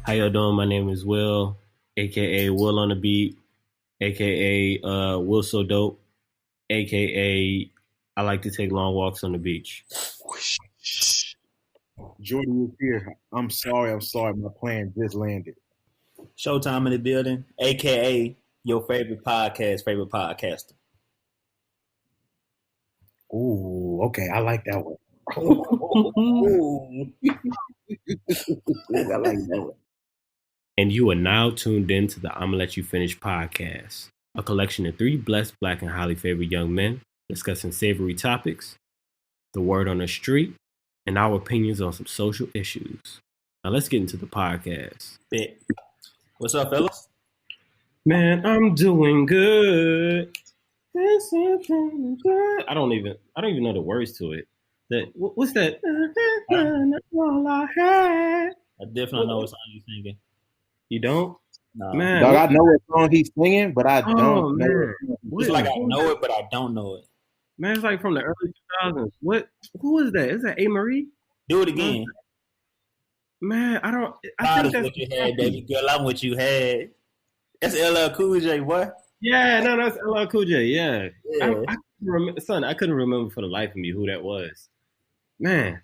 How y'all doing? My name is Will, aka Will on the Beat, aka Will So Dope, aka I like to take long walks on the beach. Jordan is here. I'm sorry. My plan just landed. Showtime in the building, aka your favorite podcaster. Ooh, okay. I like that one. Ooh. I like that one. And you are now tuned in to the I'ma Let You Finish podcast, a collection of three blessed, black, and highly favored young men discussing savory topics, the word on the street, and our opinions on some social issues. Now let's get into the podcast. Bet. What's up, fellas? Man, I'm doing good. I don't even know the words to it. What's that? All I had. I definitely know what song you're singing. You don't? No. Man, Dog, I know what song he's singing, but I don't know. Man. It's like I know it, but I don't know it. Man, it's like from the early 2000s. Who is that? Is that A. Marie? Do it again. Man, I Proud think of that's what you had, baby girl. I'm what you had. That's LL Cool J, boy. Yeah, no, that's LL Cool J. Yeah. Yeah. I couldn't remember for the life of me who that was. Man.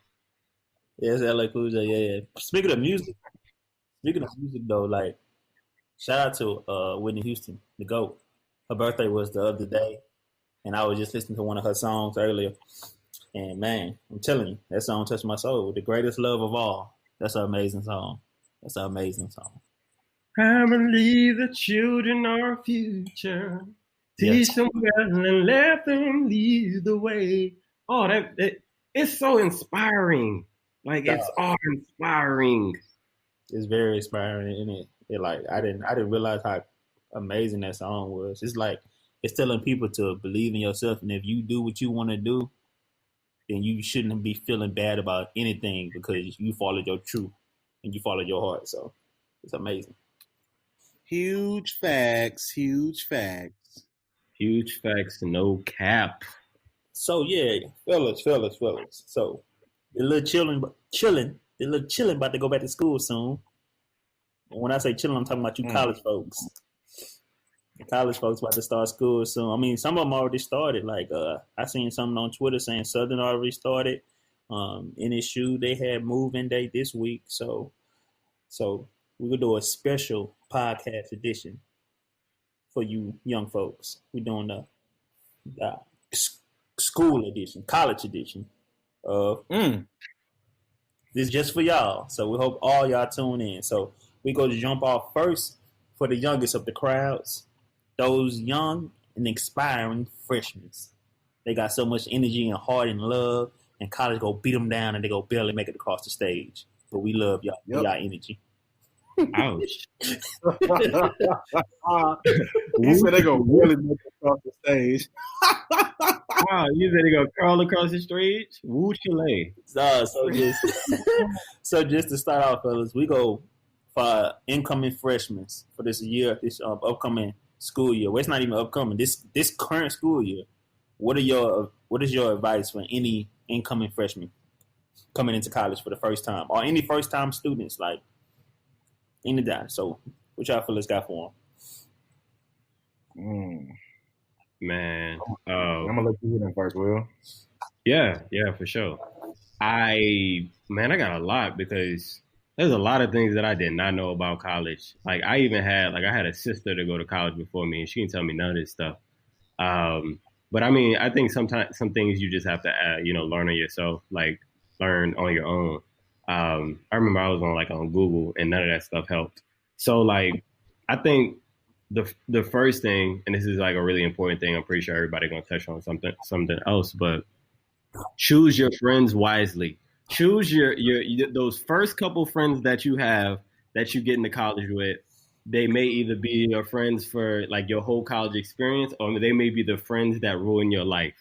Yeah, it's LL Cool J. Yeah. Speaking of music though, like shout out to Whitney Houston, the GOAT. Her birthday was the other day, and I was just listening to one of her songs earlier. And man, I'm telling you, that song touched my soul. The greatest love of all. That's an amazing song. I believe the children are our future. Teach them well and let them lead the way. Oh, that it's so inspiring. Like it's all inspiring. It's very inspiring, and it like I didn't realize how amazing that song was. It's like it's telling people to believe in yourself, and if you do what you want to do, then you shouldn't be feeling bad about anything because you followed your truth and you followed your heart. So it's amazing. Huge facts. Huge facts, no cap. So yeah, fellas. So the little chilling about to go back to school soon. And when I say chilling, I'm talking about you college folks. The college folks about to start school soon. I mean, some of them already started. Like I seen something on Twitter saying Southern already started. NSU, they had move-in day this week. So we're gonna do a special podcast edition for you young folks. We're doing the school edition, college edition. This is just for y'all. So we hope all y'all tune in. So we go to jump off first for the youngest of the crowds, those young and aspiring freshmen. They got so much energy and heart and love, and college go beat them down and they go barely make it across the stage. But we love y'all, y'all energy. Ouch. You said they go really make it across the stage. Wow, you said they go crawl across the stage? Woo chile. So just to start off, fellas, we go for incoming freshmen for this year, this upcoming school year. Well, it's not even upcoming. This current school year. What is your advice for any incoming freshmen coming into college for the first time, or any first time students like any that? So, what y'all fellas got for them? Man, I'm gonna let you hit them first, Will. Yeah, for sure. I got a lot because there's a lot of things that I did not know about college. Like I had a sister to go to college before me, and she didn't tell me none of this stuff. But I mean, I think sometimes some things you just have to learn on yourself, like learn on your own. I remember I was on Google, and none of that stuff helped. So like, I think the first thing, and this is like a really important thing, I'm pretty sure everybody's gonna touch on something else, but choose your friends wisely. Choose your those first couple friends that you have that you get into college with. They may either be your friends for like your whole college experience, or they may be the friends that ruin your life.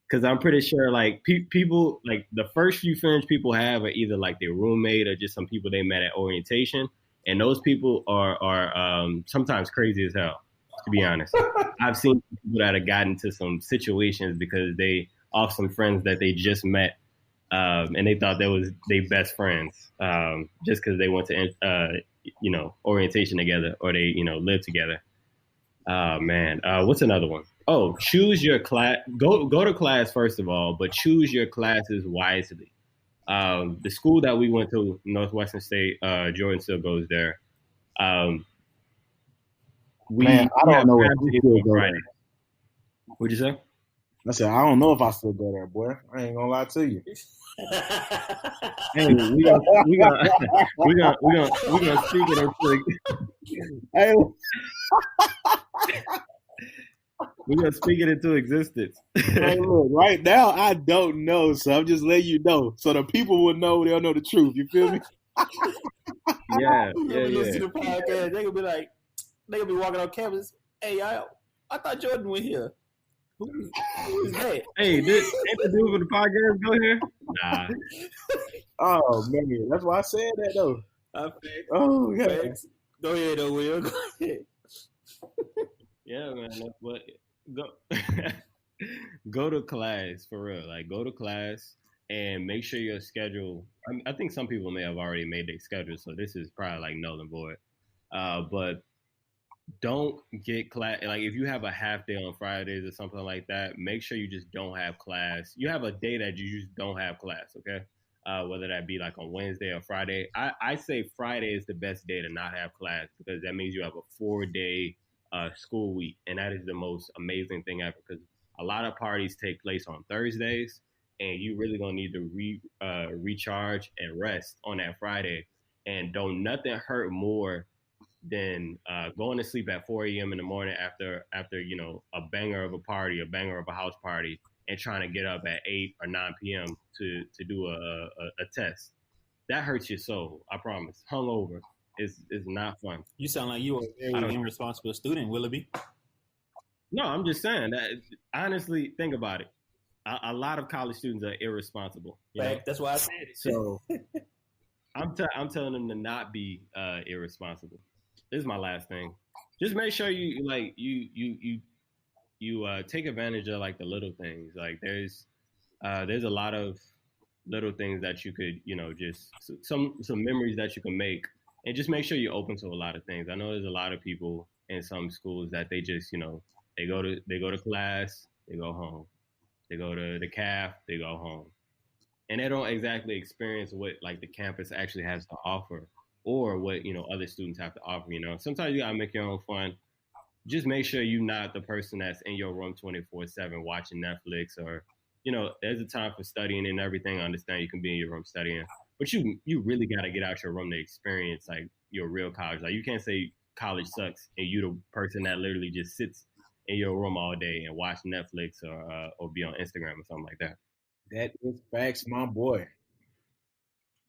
Because I'm pretty sure like people, like the first few friends people have are either like their roommate or just some people they met at orientation. And those people are sometimes crazy as hell, to be honest. I've seen people that have gotten into some situations because they off some friends that they just met, and they thought that was their best friends, just because they went to orientation together, or they live together. Oh man, what's another one? Oh, choose your class. Go to class first of all, but choose your classes wisely. The school that we went to, Northwestern State, Jordan still goes there. Um, Man, I we don't have know if half you days still on go Friday. there. What'd you say? I said, I don't know if I still go there, boy. I ain't gonna lie to you. Hey, we gonna speak it into Hey, we're gonna speak it into existence. hey, look, right now I don't know, so I'm just letting you know, so the people will know they'll know the truth. You feel me? Yeah. Listen to the podcast. They gonna be like, they gonna be walking on campus. Hey, I thought Jordan went here. Who is that? Hey, ain't the dude for the podcast go here? Nah. Oh man, that's why I said that though. Oh yeah. Go ahead, though, Will. Go ahead. Yeah, man. But go go to class for real. Like, go to class and make sure your schedule. I think some people may have already made their schedule, so this is probably like null and void. But don't get class. Like, if you have a half day on Fridays or something like that, make sure you just don't have class. You have a day that you just don't have class, okay? Whether that be like on Wednesday or Friday. I say Friday is the best day to not have class, because that means you have a 4-day school week, and that is the most amazing thing ever, because a lot of parties take place on Thursdays, and you really gonna need to recharge and rest on that Friday. And don't nothing hurt more than going to sleep at 4 a.m. in the morning after a banger of a party, a banger of a house party, and trying to get up at 8 or 9 p.m. to do a test. That hurts your soul. I promise. Hungover is not fun. You sound like you are a very irresponsible student, Willoughby. No, I'm just saying that. Honestly, think about it. A lot of college students are irresponsible. That's why I said it. So I'm telling them to not be irresponsible. This is my last thing. Just make sure you take advantage of like the little things. Like, there's a lot of little things that you could, just some memories that you can make, and just make sure you're open to a lot of things. I know there's a lot of people in some schools that they just, they go to class, they go home. They go to the caf, they go home. And they don't exactly experience what like the campus actually has to offer, or what, other students have to offer. Sometimes you gotta make your own fun. Just make sure you're not the person that's in your room 24/7 watching Netflix, or there's a time for studying and everything. I understand you can be in your room studying, but you really got to get out your room to experience like your real college. Like, you can't say college sucks and you the person that literally just sits in your room all day and watch Netflix or be on Instagram or something like that. That is facts, my boy.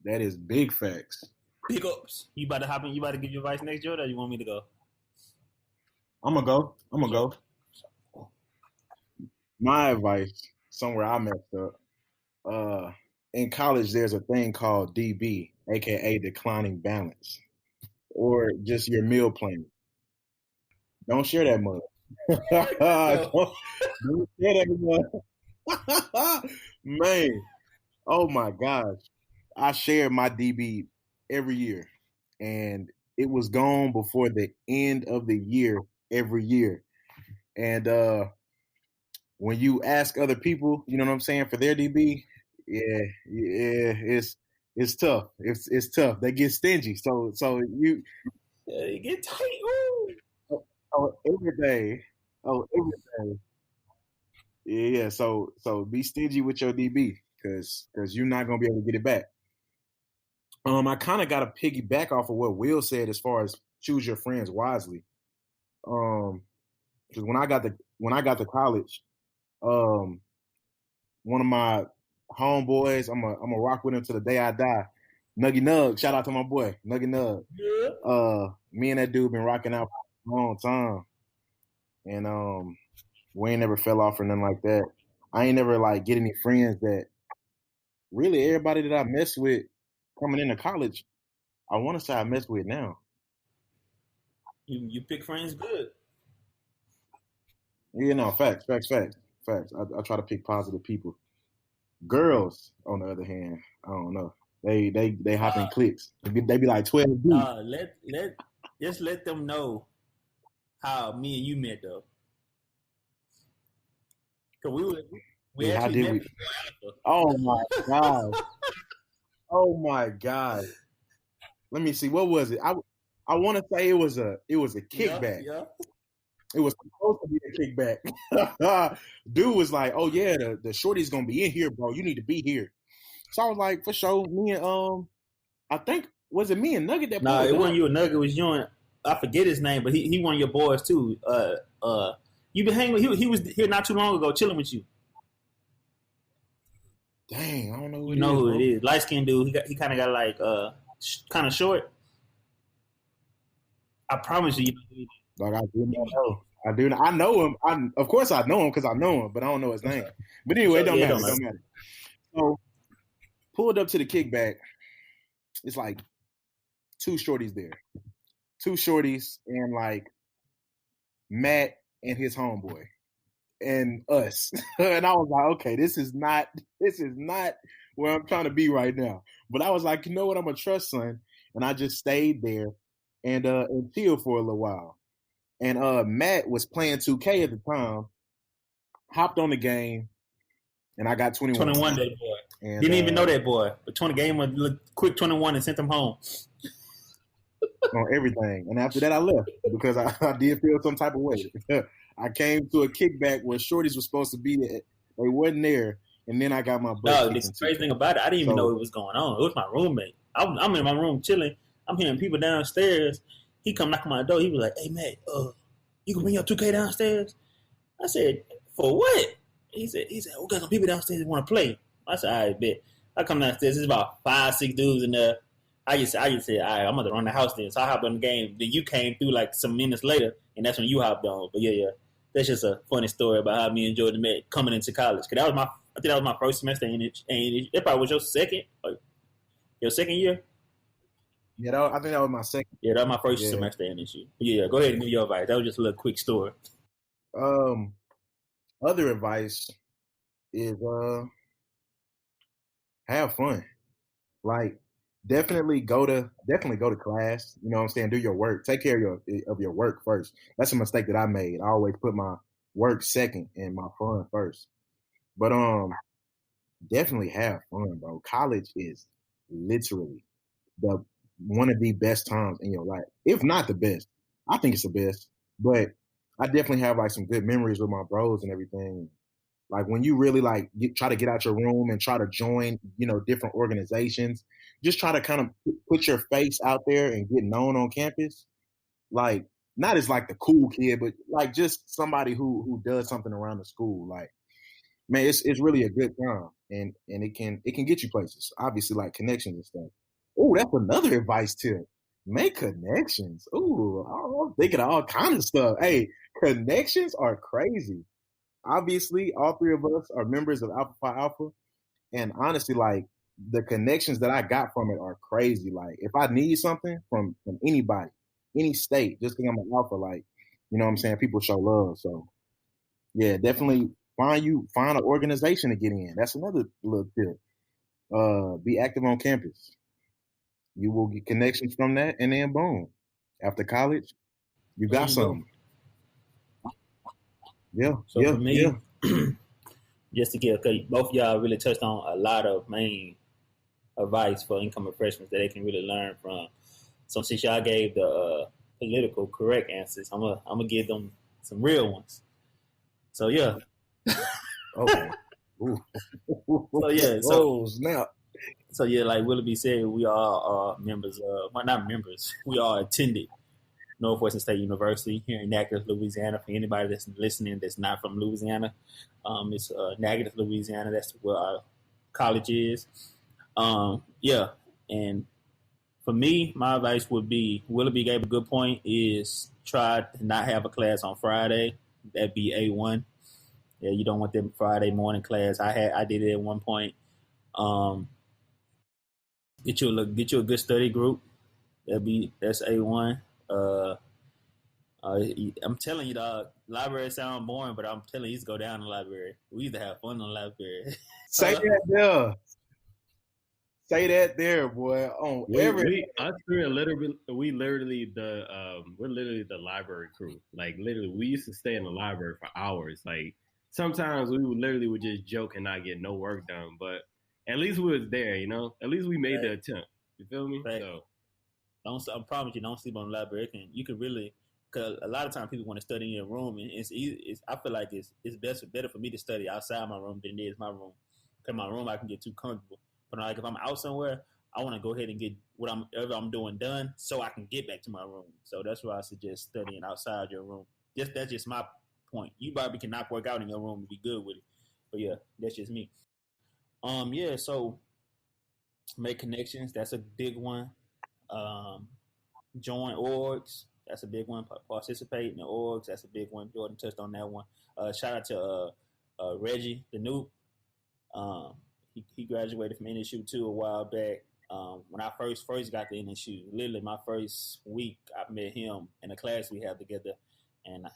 That is big facts. Big ups. You about to hop in? You about to give your advice next, Jordan, or you want me to go? I'm gonna go. My advice, somewhere I messed up. In college, there's a thing called DB, aka declining balance, or just your meal plan. Don't share that mug. don't share that mug. Man, oh my gosh. I shared my DB every year, and it was gone before the end of the year every year. And when you ask other people, you know what I'm saying, for their DB, yeah, it's tough. It's tough. They get stingy. So you get tight. Ooh. Oh, everything. Oh, everything. Yeah. So be stingy with your DB, because you're not gonna be able to get it back. I kind of got to piggyback off of what Will said as far as choose your friends wisely. Because when I got to college, one of my homeboys, I'm a rock with him to the day I die. Nuggy Nug, shout out to my boy Nuggy Nug. Yeah. Me and that dude been rocking out for a long time, and we ain't never fell off or nothing like that. I ain't never like get any friends that really everybody that I mess with coming into college, I want to say I mess with now. You pick friends good. Yeah, no, facts. I try to pick positive people. Girls, on the other hand, I don't know. They hop in cliques. They be like 12 deep. Let them know how me and you met though. Cause we How actually did met we? before. Oh my god! Oh my god! Let me see. What was it? I want to say it was a kickback. Yeah. It was supposed to be a kickback. Dude was like, "Oh yeah, the shorty's gonna be in here, bro. You need to be here." So I was like, "For sure." Me and I think was it me and Nugget that? Nah, it wasn't you and Nugget. It was you and I forget his name, but he one of your boys too. You been hanging with he was here not too long ago, chilling with you. Dang, I don't know who you know who it is. Light skinned dude. He kind of got like kind of short. I promise you. Like I do not know. I do. I know him. Of course I know him because I know him, but I don't know his name. But anyway, it don't matter. It don't matter. So pulled up to the kickback. It's like two shorties there, and like Matt and his homeboy and us. And I was like, okay, this is not where I'm trying to be right now. But I was like, you know what? I'm gonna trust son, and I just stayed there and chilled for a little while. And Matt was playing 2K at the time, hopped on the game, and I got 21. 21 that boy. And, didn't even know that boy. But 20 game a quick 21 and sent him home. On everything. And after that I left because I did feel some type of way. I came to a kickback where shorties were supposed to be there. They wasn't there. And then I got my butt. The crazy thing about it, I didn't even know what was going on. It was my roommate. I'm in my room chilling. I'm hearing people downstairs. He come knocking on my door. He was like, "Hey, man, you can bring your 2K downstairs?" I said, "For what?" He said, "We got some people downstairs that want to play." I said, "All right, bet." I come downstairs. There's about 5-6 dudes in there. I just said, "All right, I'm gonna run the house then." So I hopped on the game. Then you came through like some minutes later, and that's when you hopped on. But yeah, that's just a funny story about how me and Jordan met coming into college. Cause I think that was my first semester in it, and it probably was your second year. Yeah, I think that was my second. Yeah, that was my first semester in this year. Yeah, go ahead and give your advice. That was just a little quick story. Other advice is have fun. Like definitely go to class. You know what I'm saying? Do your work. Take care of your work first. That's a mistake that I made. I always put my work second and my fun first. But definitely have fun, bro. College is literally one of the best times in your life, if not the best. I think it's the best, but I definitely have like some good memories with my bros and everything. Like when you really like try to get out your room and try to join, different organizations, just try to kind of put your face out there and get known on campus. Like not as like the cool kid, but like just somebody who does something around the school. Like, man, it's really a good time, and it can get you places. Obviously, like connections and stuff. Oh, that's another advice tip. Make connections. Ooh, I'm thinking of all kinds of stuff. Hey, connections are crazy. Obviously, all three of us are members of Alpha Phi Alpha, and honestly, like the connections that I got from it are crazy. Like, if I need something from anybody, any state, just because I'm an Alpha, like, you know what I'm saying, people show love. So, yeah, definitely find an organization to get in. That's another little tip. Be active on campus. You will get connections from that, and then boom, after college, you got something. Yeah. So for me, just to get, okay, both of y'all really touched on a lot of main advice for incoming freshmen that they can really learn from. So since y'all gave the political correct answers, I'm gonna give them some real ones. So yeah. Okay. So yeah. So snap. So yeah, like Willoughby said, we all are members of, well, not members, we all attended Northwestern State University here in Natchitoches, Louisiana. For anybody that's listening that's not from Louisiana, it's Natchitoches, Louisiana. That's where our college is. Yeah, and for me, my advice would be, Willoughby gave a good point, is try to not have a class on Friday. That'd be A1. Yeah, you don't want them Friday morning class. I did it at one point. Get you a good study group. That's A1. I'm telling you, dog, library sound boring, but I'm telling you, just go down to the library. We either have fun in the library. Say that, yeah. Say that there, boy. On every We us three are literally we're literally the library crew. Like literally, we used to stay in the library for hours. Like sometimes we would just joke and not get no work done, but at least we was there. You know, at least we made the Right, attempt. You feel me? right. So I promise you, don't sleep on the library. You can really, because a lot of times people want to study in your room, and it's easy. I feel like it's better for me to study outside my room than it is my room. Because my room I can get too comfortable. But like if I'm out somewhere, I want to go ahead and get whatever I'm doing done, so I can get back to my room. So that's why I suggest studying outside your room. That's just my point. You probably cannot work out in your room and be good with it. But yeah, that's just me. Yeah. So make connections. That's a big one. Um, Join orgs. That's a big one. Participate in the orgs. That's a big one. Jordan touched on that one. Shout out to Reggie, the noob. He graduated from NSU too a while back. When I first got to NSU, literally my first week, I met him in a class we had together. And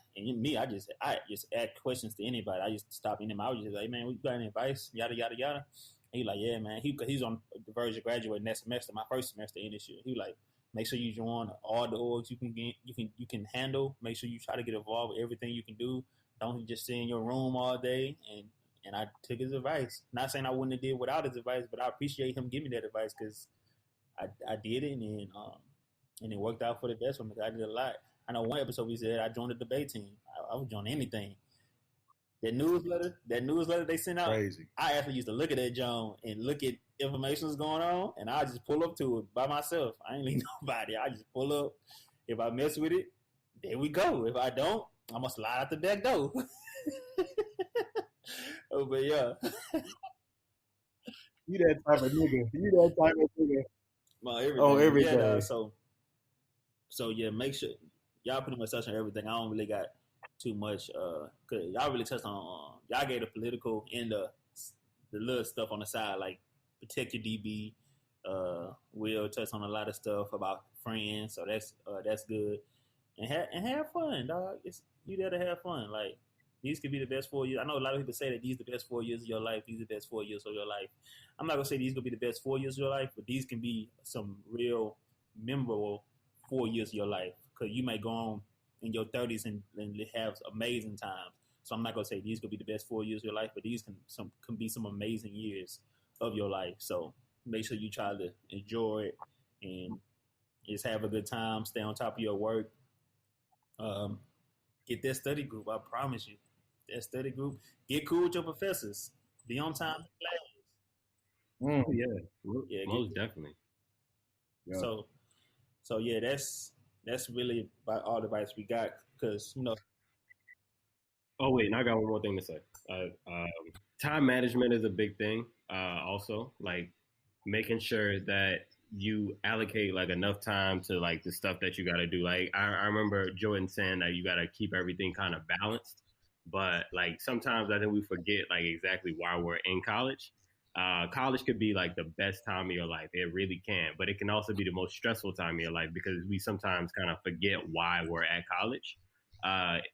me, I just ask questions to anybody. I just stop in him. I was just like, man, we got any advice? Yada yada yada. And he like, yeah, man. He's on the verge of graduating next semester. My first semester in NSU. He like, make sure you join all the orgs you can get, you can handle. Make sure you try to get involved with everything you can do. Don't just sit in your room all day. And I took his advice. Not saying I wouldn't have did without his advice, but I appreciate him giving me that advice because I did it and it worked out for the best for me. I did a lot. I know one episode we said I joined the debate team. I would join anything. That newsletter they sent out. crazy. I actually used to look at that John and look at information that's going on, and I just pull up to it by myself. I ain't leave nobody. I just pull up. If I mess with it, there we go. If I don't, I'm gonna slide out the back door. Oh, but yeah, You that type of nigga. You that type of nigga. well, everything. On Yeah, everything. so yeah, make sure y'all pretty much touched on everything. I don't really got too much cause y'all really touched on y'all gave the political and the little stuff on the side like protect your DB. Will touch on a lot of stuff about friends, so that's good. And have fun, dog. It's you there to have fun. Like these could be the best 4 years. I know a lot of people say that these are the best 4 years of your life. These are the best 4 years of your life. I'm not gonna say these gonna be the best 4 years of your life, but these can be some real memorable 4 years of your life because you might go on in your 30s and have amazing times. So I'm not gonna say these could be the best 4 years of your life, but these can be some amazing years of your life. So make sure you try to enjoy it and just have a good time. Stay on top of your work. Um, get that study group. I promise you, that study group. Get cool with your professors. Be on time in class. Mm, yeah, Yeah. most definitely. yeah. So yeah, that's really about all the advice we got because Oh wait, and I got one more thing to say. Time management is a big thing. Also, like making sure that you allocate like enough time to like the stuff that you got to do. Like I remember Jordan saying that you got to keep everything kind of balanced, but like sometimes I think we forget like exactly why we're in college. College could be like the best time of your life. It really can, but it can also be the most stressful time of your life because we sometimes kind of forget why we're at college.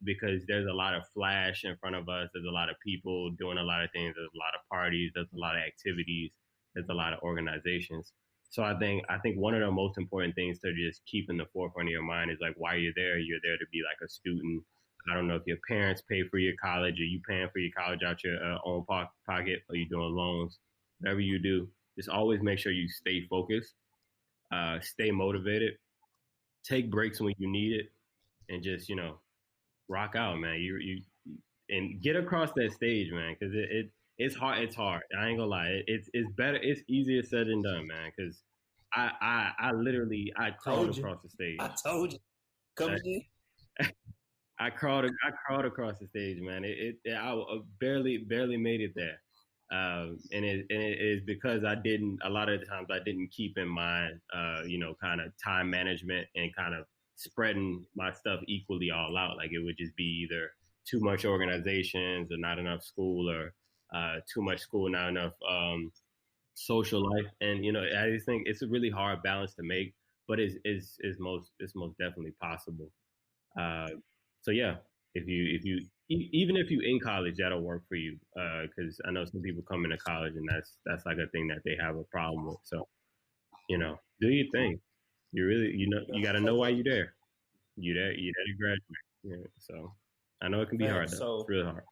Because there's a lot of flash in front of us. There's a lot of people doing a lot of things. There's a lot of parties. There's a lot of activities. There's a lot of organizations. So I think one of the most important things to just keep in the forefront of your mind is like why you're there. You're there to be like a student. I don't know if your parents pay for your college or you paying for your college out your own pocket or you doing loans. Whatever you do, just always make sure you stay focused, stay motivated, take breaks when you need it, and just rock out, man. You and get across that stage, man, because it's hard. It's hard. I ain't gonna lie. It's better. It's easier said than done, man. Because I literally I crawled told you, across the I stage. told you, come again. I crawled across the stage, man. I barely made it there, and it is because I didn't. A lot of the times I didn't keep in mind, kind of time management and kind of spreading my stuff equally all out. Like it would just be either too much organizations or not enough school, or too much school, not enough social life. And I just think it's a really hard balance to make, but it's most definitely possible. Uh, so yeah, if you even if you in college, that'll work for you. Because I know some people come into college and that's like a thing that they have a problem with. So do your thing. You really, you got to know why you're there. You there to graduate. Yeah. So I know it can be hard Facts. though. It's So really hard.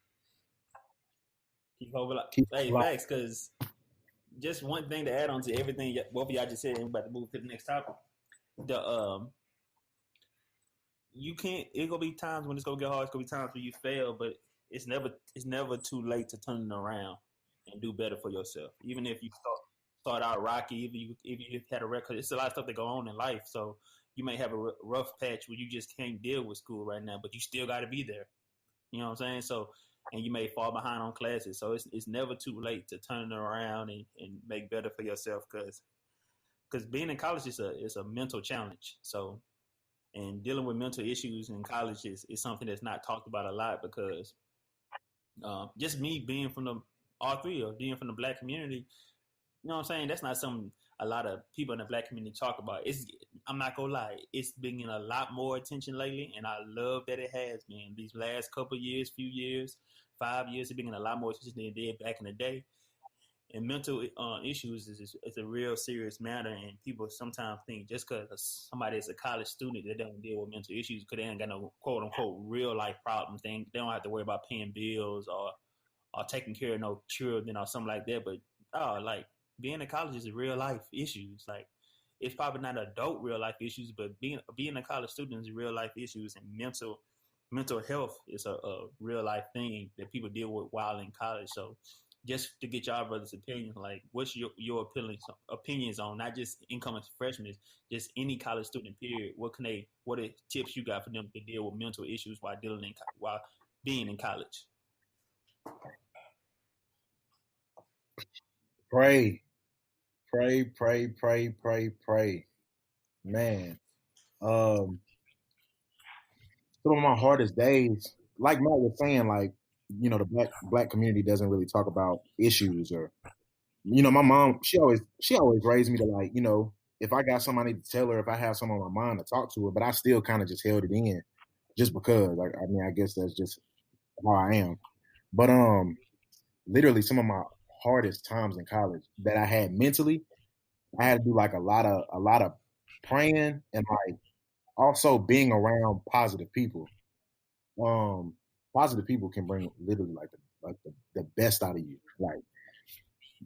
keep over. Keep Hey, like, facts. Because just one thing to add on to everything both of y'all just said, and we're about to move to the next topic. The you can't. It gonna be times when it's gonna get hard. It's gonna be times when you fail, but it's never too late to turn it around and do better for yourself. Even if you start out rocky, if you had a record, it's a lot of stuff that go on in life. So you may have a rough patch where you just can't deal with school right now, but you still got to be there. You know what I'm saying? So, and you may fall behind on classes. So it's never too late to turn it around and make better for yourself because being in college is a mental challenge. So, and dealing with mental issues in college is something that's not talked about a lot because just me being from the R3 or being from the black community, you know what I'm saying? That's not something a lot of people in the black community talk about. I'm not gonna lie, it's been getting a lot more attention lately, and I love that it has been. These last couple years, few years, 5 years, it's been getting a lot more attention than it did back in the day. And mental issues is a real serious matter, and people sometimes think just because somebody is a college student they don't deal with mental issues because they ain't got no quote unquote real life problems. They don't have to worry about paying bills or taking care of no children or something like that. But like being in college is real life issues. Like it's probably not adult real life issues, but being a college student is real life issues, and mental health is a real life thing that people deal with while in college. So just to get y'all brothers' opinions, like what's your opinions on not just incoming freshmen, just any college student period? What are tips you got for them to deal with mental issues while being in college? pray, pray. Man, um, some of my hardest days, like Matt was saying, like the black community doesn't really talk about issues or my mom, she always raised me to like, if I got something I need to tell her, if I have something on my mind to talk to her, but I still kind of just held it in just because. Like, I mean, I guess that's just how I am. But literally some of my hardest times in college that I had mentally, I had to do like a lot of praying and like also being around positive people. Um, Positive people can bring literally like the best out of you. Like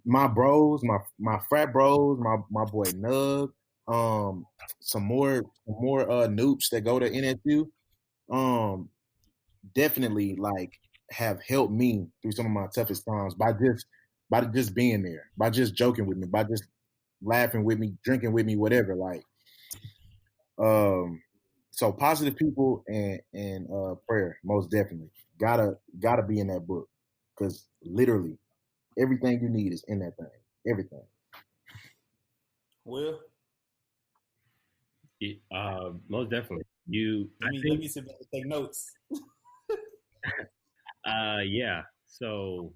my bros, my frat bros, my boy Nug, um, some more noops that go to NSU, um, definitely like have helped me through some of my toughest times by just being there, by just joking with me, by just laughing with me, drinking with me, whatever. Like, um, so positive people and prayer, most definitely gotta be in that book because literally everything you need is in that thing. Everything. Well, Most definitely. I let think, me sit back and take notes. yeah. So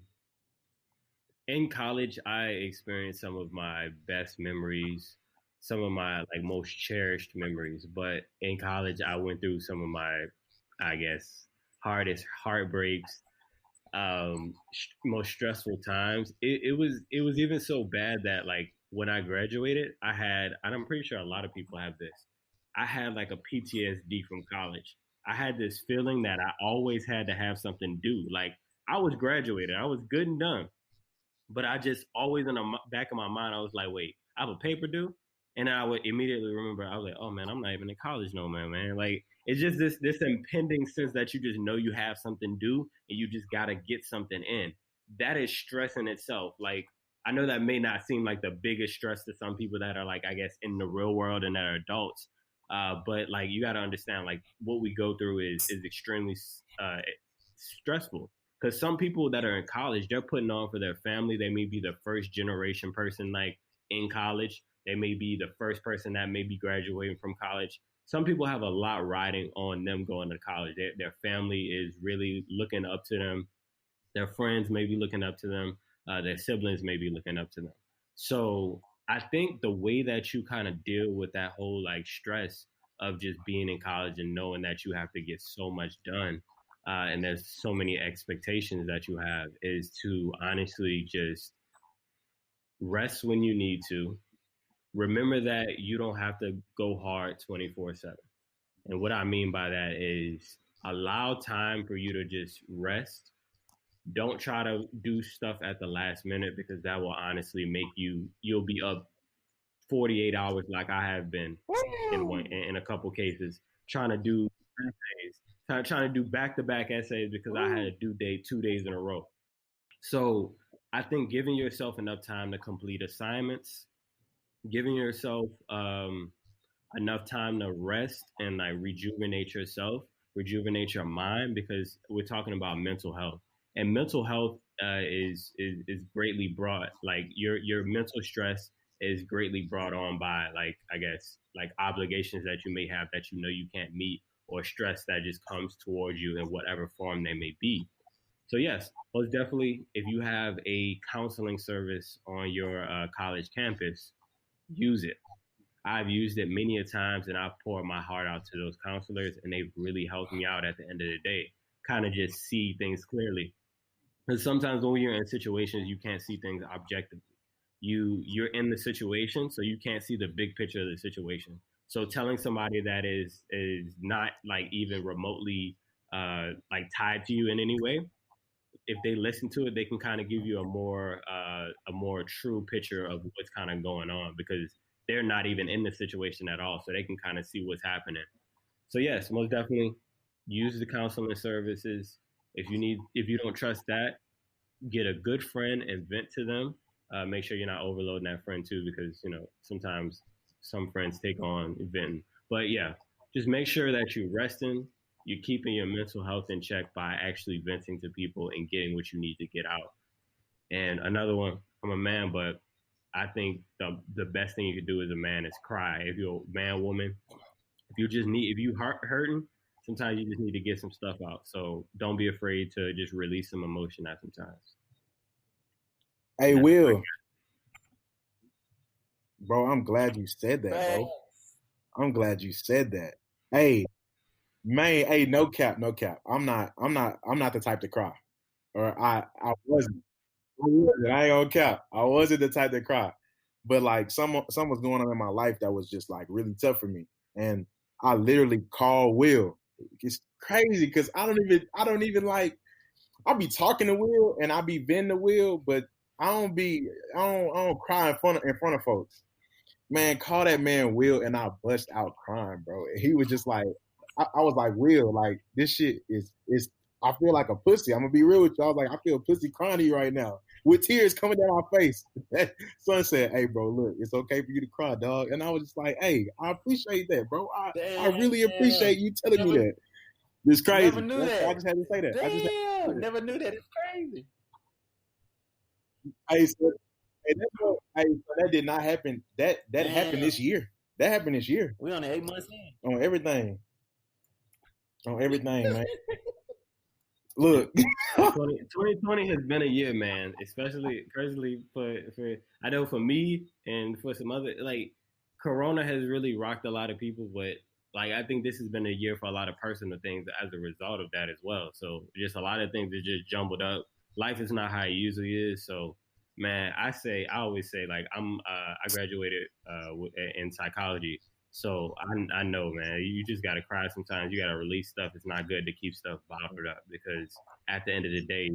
in college, I experienced some of my best memories, some of my like most cherished memories. But in college, I went through some of my, I guess, hardest heartbreaks, most stressful times. It was even so bad that like when I graduated, and I'm pretty sure a lot of people have this. I had like a PTSD from college. I had this feeling that I always had to have something due. Like I was graduated, I was good and done, but I just always in the back of my mind, I was like, wait, I have a paper due. And I would immediately remember, I was like, oh man, I'm not even in college no more, man. Like it's just this impending sense that you just know you have something due and you just gotta get something in. That is stress in itself. Like I know that may not seem like the biggest stress to some people that are like, I guess, in the real world and that are adults. But like you gotta understand, like what we go through is extremely stressful because some people that are in college, they're putting on for their family. They may be the first generation person like in college. They may be the first person that may be graduating from college. Some people have a lot riding on them going to college. Their family is really looking up to them. Their friends may be looking up to them. Their siblings may be looking up to them. So I think the way that you kind of deal with that whole like stress of just being in college and knowing that you have to get so much done, and there's so many expectations that you have, is to honestly just rest when you need to. Remember that you don't have to go hard 24/7. And what I mean by that is allow time for you to just rest. Don't try to do stuff at the last minute, because that will honestly make you'll be up 48 hours like I have been in a couple cases trying to do essays, trying to do back-to-back essays because I had a due date 2 days in a row. So I think giving yourself enough time to complete assignments, giving yourself enough time to rest and like rejuvenate yourself, rejuvenate your mind, because we're talking about mental health, and mental health is greatly brought, like your mental stress is greatly brought on by, like, I guess, like obligations that you may have that you can't meet, or stress that just comes towards you in whatever form they may be. So yes, most definitely, if you have a counseling service on your college campus, use it. I've used it many a times, and I've poured my heart out to those counselors, and they've really helped me out at the end of the day. Kind of just see things clearly. Because sometimes when you're in situations, you can't see things objectively. You're in the situation, so you can't see the big picture of the situation. So telling somebody that is not like even remotely like tied to you in any way, if they listen to it, they can kind of give you a more true picture of what's kind of going on, because they're not even in the situation at all, so they can kind of see what's happening. So yes, most definitely use the counseling services. If you don't trust that, get a good friend and vent to them. Make sure you're not overloading that friend too, because sometimes some friends take on venting. But yeah, just make sure that you're resting, you're keeping your mental health in check by actually venting to people and getting what you need to get out. And another one, I'm a man, but I think the best thing you could do as a man is cry. If you're a man, woman, if you hurting, sometimes you just need to get some stuff out. So don't be afraid to just release some emotion at some times. Hey, Will, bro, I'm glad you said that, bro. I'm glad you said that. Hey, man, hey, no cap, no cap. I'm not the type to cry. Or I wasn't. I ain't gonna cap. I wasn't the type to cry. But like something was going on in my life that was just like really tough for me. And I literally called Will. It's crazy because I don't even like, I'll be talking to Will and I'll be venting to Will, but I don't cry in front of folks. Man, call that man Will, and I bust out crying, bro. And he was just like, I was like, Will, like this shit is. I feel like a pussy. I'm gonna be real with you. I was like, I feel pussy crying to you right now with tears coming down my face. Son said, "Hey, bro, look, it's okay for you to cry, dog." And I was just like, "Hey, I appreciate that, bro. I really appreciate you telling me that." It's crazy. Never knew that. I just had to say that. Damn, never knew that. It's crazy. Hey, so, so that did not happen. That happened this year. That happened this year. We only 8 months in. On everything. On everything, man. Look, 2020 has been a year, man. Especially personally for I know for me and for some other, like, Corona has really rocked a lot of people, but like I think this has been a year for a lot of personal things as a result of that as well. So just a lot of things are just jumbled up. Life is not how it usually is. So man, I always say, like, I graduated in psychology. So I know, man, you just got to cry sometimes. You got to release stuff. It's not good to keep stuff bottled up, because at the end of the day,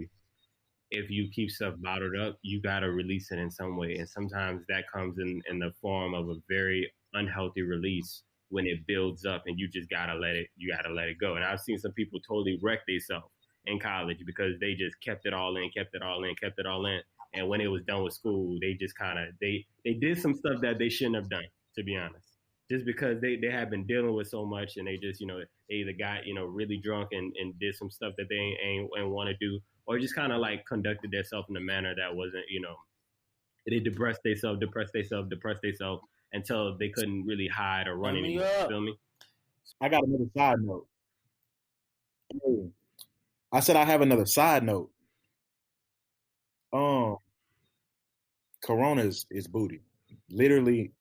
if you keep stuff bottled up, you got to release it in some way. And sometimes that comes in the form of a very unhealthy release when it builds up, and you just you got to let it go. And I've seen some people totally wreck themselves in college because they just kept it all in, kept it all in, kept it all in. And when it was done with school, they just they did some stuff that they shouldn't have done, to be honest, just because they have been dealing with so much, and they just, they either got, really drunk and did some stuff that they ain't want to do, or just kind of like conducted themselves in a manner that wasn't, they depressed themselves until they couldn't really hide or run anymore. You feel me? I got another side note. I said I have another side note. Corona is booty. Literally,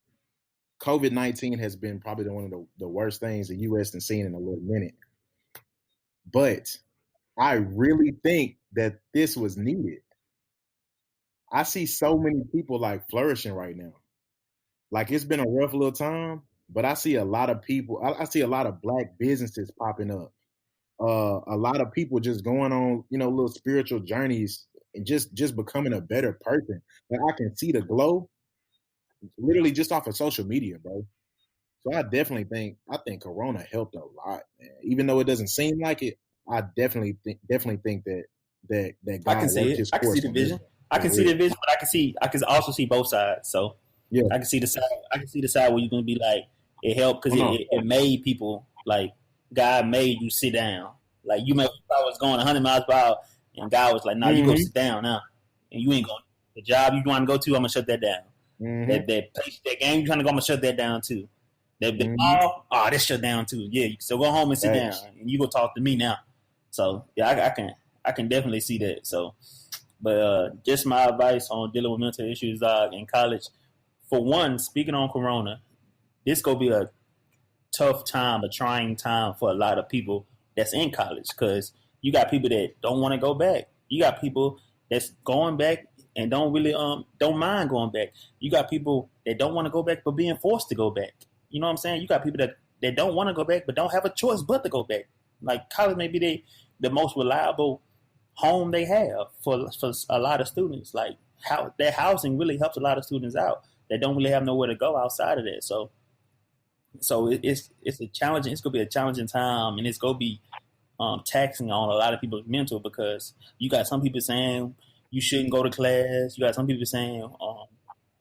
COVID-19 has been probably one of the worst things the U.S. has seen in a little minute. But I really think that this was needed. I see so many people like flourishing right now. Like it's been a rough little time, but I see a lot of people. I see a lot of black businesses popping up. A lot of people just going on, little spiritual journeys and just becoming a better person. And I can see the glow literally just off of social media, bro. So I think Corona helped a lot, man. Even though it doesn't seem like it, I definitely think that I can God see worked it. His I can see course the on this vision. one I for can see real. the vision, but I can also see both sides. So Yeah, I can see the side. I can see the side where you're gonna be like it helped because oh no, it made people like God made you sit down. Like you probably was going 100 miles per hour, and God was like, "No, you go mm-hmm, sit down now, and you ain't going the job you want to go to. I'm gonna shut that down. mm-hmm, That game you trying to go, I'm gonna shut that down too. That mm-hmm. ball, that's shut down too. Yeah, so go home and sit down, Thanks. and you go talk to me now. So yeah, I can definitely see that. So, but just my advice on dealing with mental issues in college. For one, speaking on Corona, this gonna be a tough time, a trying time for a lot of people that's in college because you got people that don't want to go back. You got people that's going back and don't really don't mind going back. You got people that don't want to go back but being forced to go back. You know what I'm saying? You got people that don't want to go back but don't have a choice but to go back. Like college may be the most reliable home they have for a lot of students. Like how their housing really helps a lot of students out that don't really have nowhere to go outside of that. So it's a challenging. It's gonna be a challenging time, and it's gonna be taxing on a lot of people's mental because you got some people saying you shouldn't go to class. You got some people saying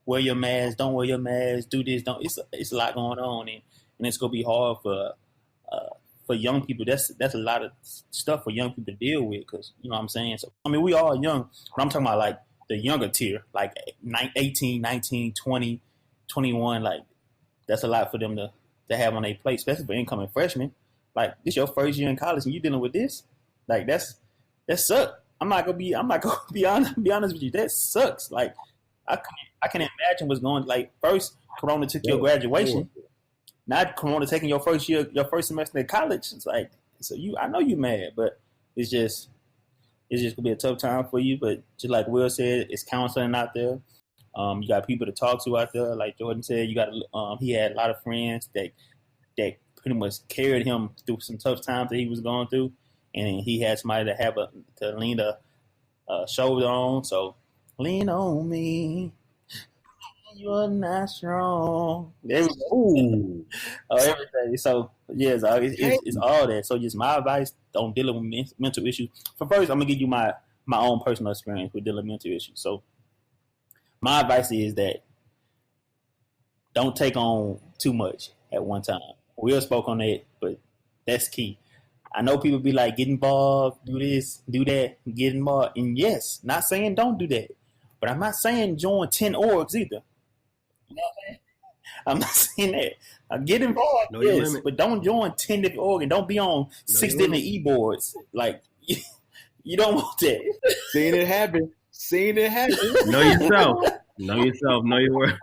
wear your mask, don't wear your mask, do this, don't. It's a lot going on, and it's gonna be hard for young people. That's a lot of stuff for young people to deal with because you know what I'm saying. So I mean, we all young, but I'm talking about like the younger tier, like 18, 19, 20, 21. Like that's a lot for them to have on their plate, especially for incoming freshmen. Like this your first year in college and you dealing with this. Like that sucks. I'm not gonna be honest with you. That sucks. Like I can imagine what's going like first Corona took your Yeah, sure. graduation. Not Corona taking your first year, your first semester in college. It's like so I know you mad, but it's just gonna be a tough time for you. But just like Will said, it's counseling out there. You got people to talk to out there. Like Jordan said, you got he had a lot of friends that pretty much carried him through some tough times that he was going through, and he had somebody to lean a shoulder on. So lean on me. You're not strong. There we go. Ooh, Everything. So yeah, so hey, it's all that. So just my advice on dealing with mental issues. For first, I'm gonna give you my own personal experience with dealing with mental issues. So my advice is that don't take on too much at one time. Will spoke on that, but that's key. I know people be like, get involved, do this, do that, get involved. And yes, not saying don't do that. But I'm not saying join 10 orgs either. You know what I'm saying? I'm not saying that. Get involved, Know your yes, limit. but don't join 10 different orgs and don't be on Know 6 your different limit. e-boards. Like, you don't want that. seen it happen. Seen it happen. Know yourself. Know yourself. Know your worth.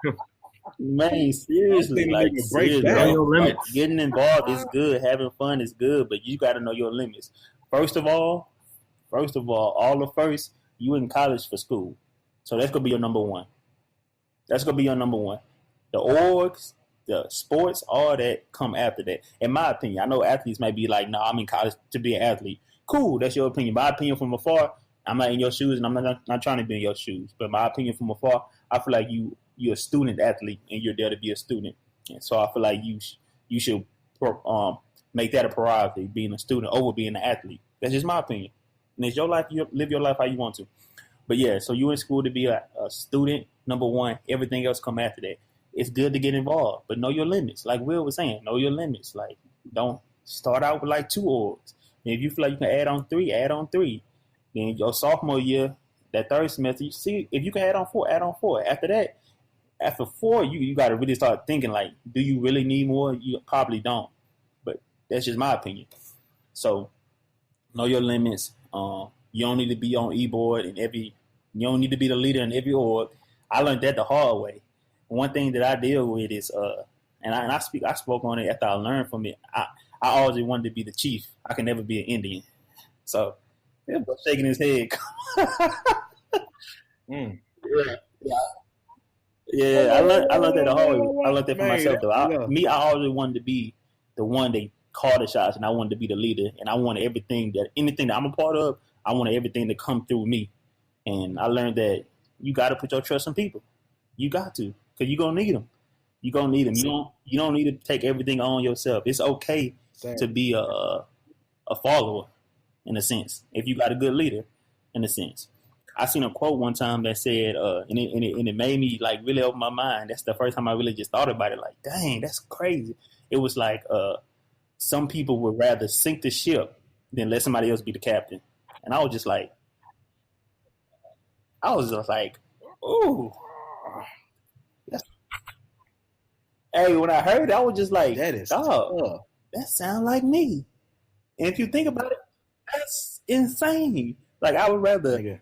Man, I've seriously, seen a like nigga break seriously, Know down. your like limits. getting involved is good, having fun is good, but you got to know your limits. First of all, all the first, you in college for school, so that's gonna be your number one. That's gonna be your number one. The orgs, the sports, all that come after that. In my opinion, I know athletes might be like, "No, I'm in college to be an athlete." Cool, that's your opinion. My opinion from afar, I'm not in your shoes, and I'm not trying to be in your shoes. But my opinion from afar, I feel like you're a student athlete, and you're there to be a student. And so I feel like you should make that a priority, being a student over being an athlete. That's just my opinion. And it's your life. You live your life how you want to. But yeah, so you in school to be a student, number one. Everything else come after that. It's good to get involved, but know your limits. Like Will was saying, know your limits. Like don't start out with like 2 orgs. And if you feel like you can add on 3, add on 3. Then your sophomore year, that third semester, you see if you can add on 4, add on 4. After that, after 4, you got to really start thinking like, do you really need more? You probably don't. But that's just my opinion. So know your limits. You don't need to be on e-board and every. You don't need to be the leader in every org. I learned that the hard way. One thing that I deal with is I spoke on it after I learned from it. I always wanted to be the chief. I can never be an Indian. So Yeah, but shaking his head. Mm. Yeah. Yeah, I learned that the hard way. I learned that for Man, myself though. yeah. I always wanted to be the one that called the shots, and I wanted to be the leader, and I wanted anything that I'm a part of, I wanted everything to come through me. And I learned that you got to put your trust in people. You got to, because you're gonna need them. You're gonna need them. You don't need to take everything on yourself. It's okay to be a follower, in a sense, if you got a good leader, in a sense. I seen a quote one time that said, and it made me like really open my mind. That's the first time I really just thought about it. Like, dang, that's crazy. It was like, some people would rather sink the ship than let somebody else be the captain. And I was just like, ooh. Hey, when I heard it, I was just like, that is dog, that sounds like me. And if you think about it, that's insane. Like I would rather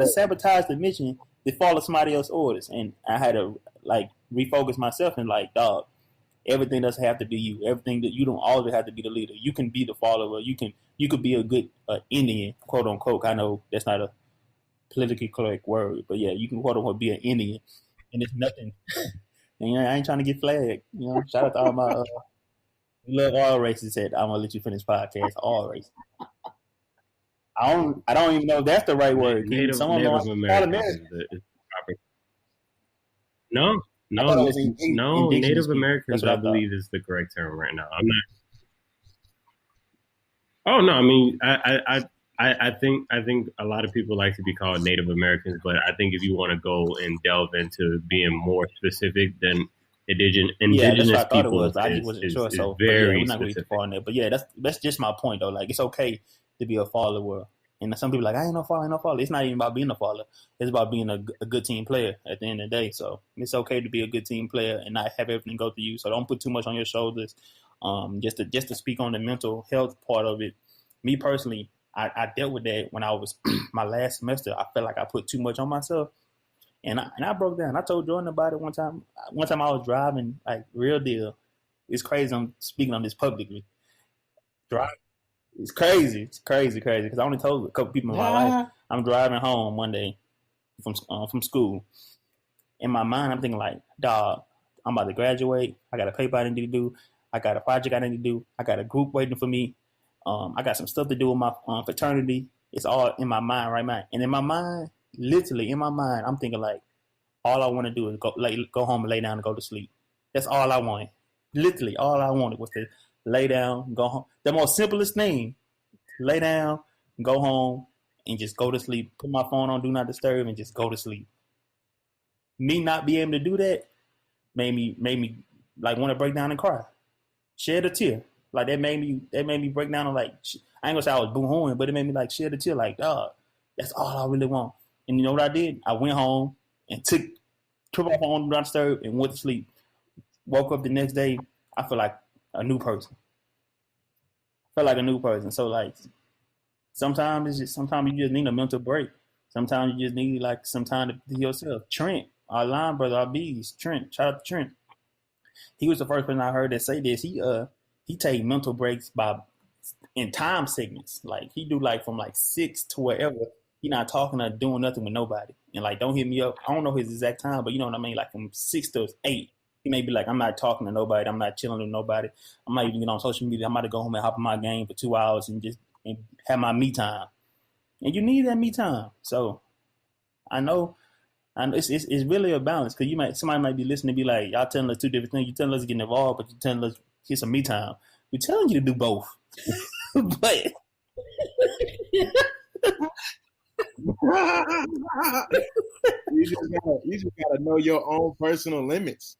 sabotage the mission than follow somebody else's orders. And I had to like refocus myself and like, dog, everything doesn't have to be you. Everything that you don't always have to be the leader. You can be the follower. You could be a good Indian, quote unquote. I know that's not a politically correct word, but yeah, you can quote unquote be an Indian, and it's nothing. And I ain't trying to get flagged. Shout out to all my we love all races. Said I'm gonna let you finish podcast. All races. I don't even know if that's the right word. Native Americans is proper. No. Native Americans, I believe, is the correct term right now. I'm not. Oh no, I mean, I think a lot of people like to be called Native Americans, but I think if you want to go and delve into being more specific, then indigenous people is very specific. But yeah, that's just my point though. Like it's okay to be a follower. And some people are like, I ain't no follower. It's not even about being a follower. It's about being a good team player at the end of the day. So it's okay to be a good team player and not have everything go through you. So don't put too much on your shoulders. Just to speak on the mental health part of it. Me personally, I dealt with that when I was my last semester. I felt like I put too much on myself. And I broke down. I told Jordan about it one time. One time I was driving, like real deal. It's crazy I'm speaking on this publicly. Driving. It's crazy. Because I only told a couple people in my life. I'm driving home one day from school. In my mind, I'm thinking like, dog, I'm about to graduate. I got a paper I need to do. I got a project I need to do. I got a group waiting for me. I got some stuff to do with my fraternity. It's all in my mind right now. And in my mind, literally in my mind, I'm thinking like, all I want to do is go home and lay down and go to sleep. That's all I wanted. Literally, all I wanted was to lay down, go home. The most simplest thing, lay down, go home, and just go to sleep. Put my phone on Do Not Disturb and just go to sleep. Me not being able to do that made me like want to break down and cry. Shed a tear. Like that made me break down and like, I ain't gonna say I was boo-hooing, but it made me like shed a tear like, dog, that's all I really want. And you know what I did? I went home and took my phone on Do Not Disturb and went to sleep. Woke up the next day, I feel like a new person. So like sometimes you just need a mental break. Sometimes you just need like some time to be yourself. Trent, our line brother, our bees, Trent, shout out to Trent. He was the first person I heard that say this. He take mental breaks in time segments. Like he do like from like 6 to wherever. He not talking or doing nothing with nobody. And like don't hit me up. I don't know his exact time, but you know what I mean? Like from 6 to 8. He may be like, I'm not talking to nobody. I'm not chilling with nobody. I'm not even get on social media. I'm about to go home and hop in my game for 2 hours and just have my me time. And you need that me time. So I know it's really a balance because somebody might be listening and be like, y'all telling us two different things. You're telling us to get involved, but you're telling us get some me time. We're telling you to do both. But you just gotta know your own personal limits.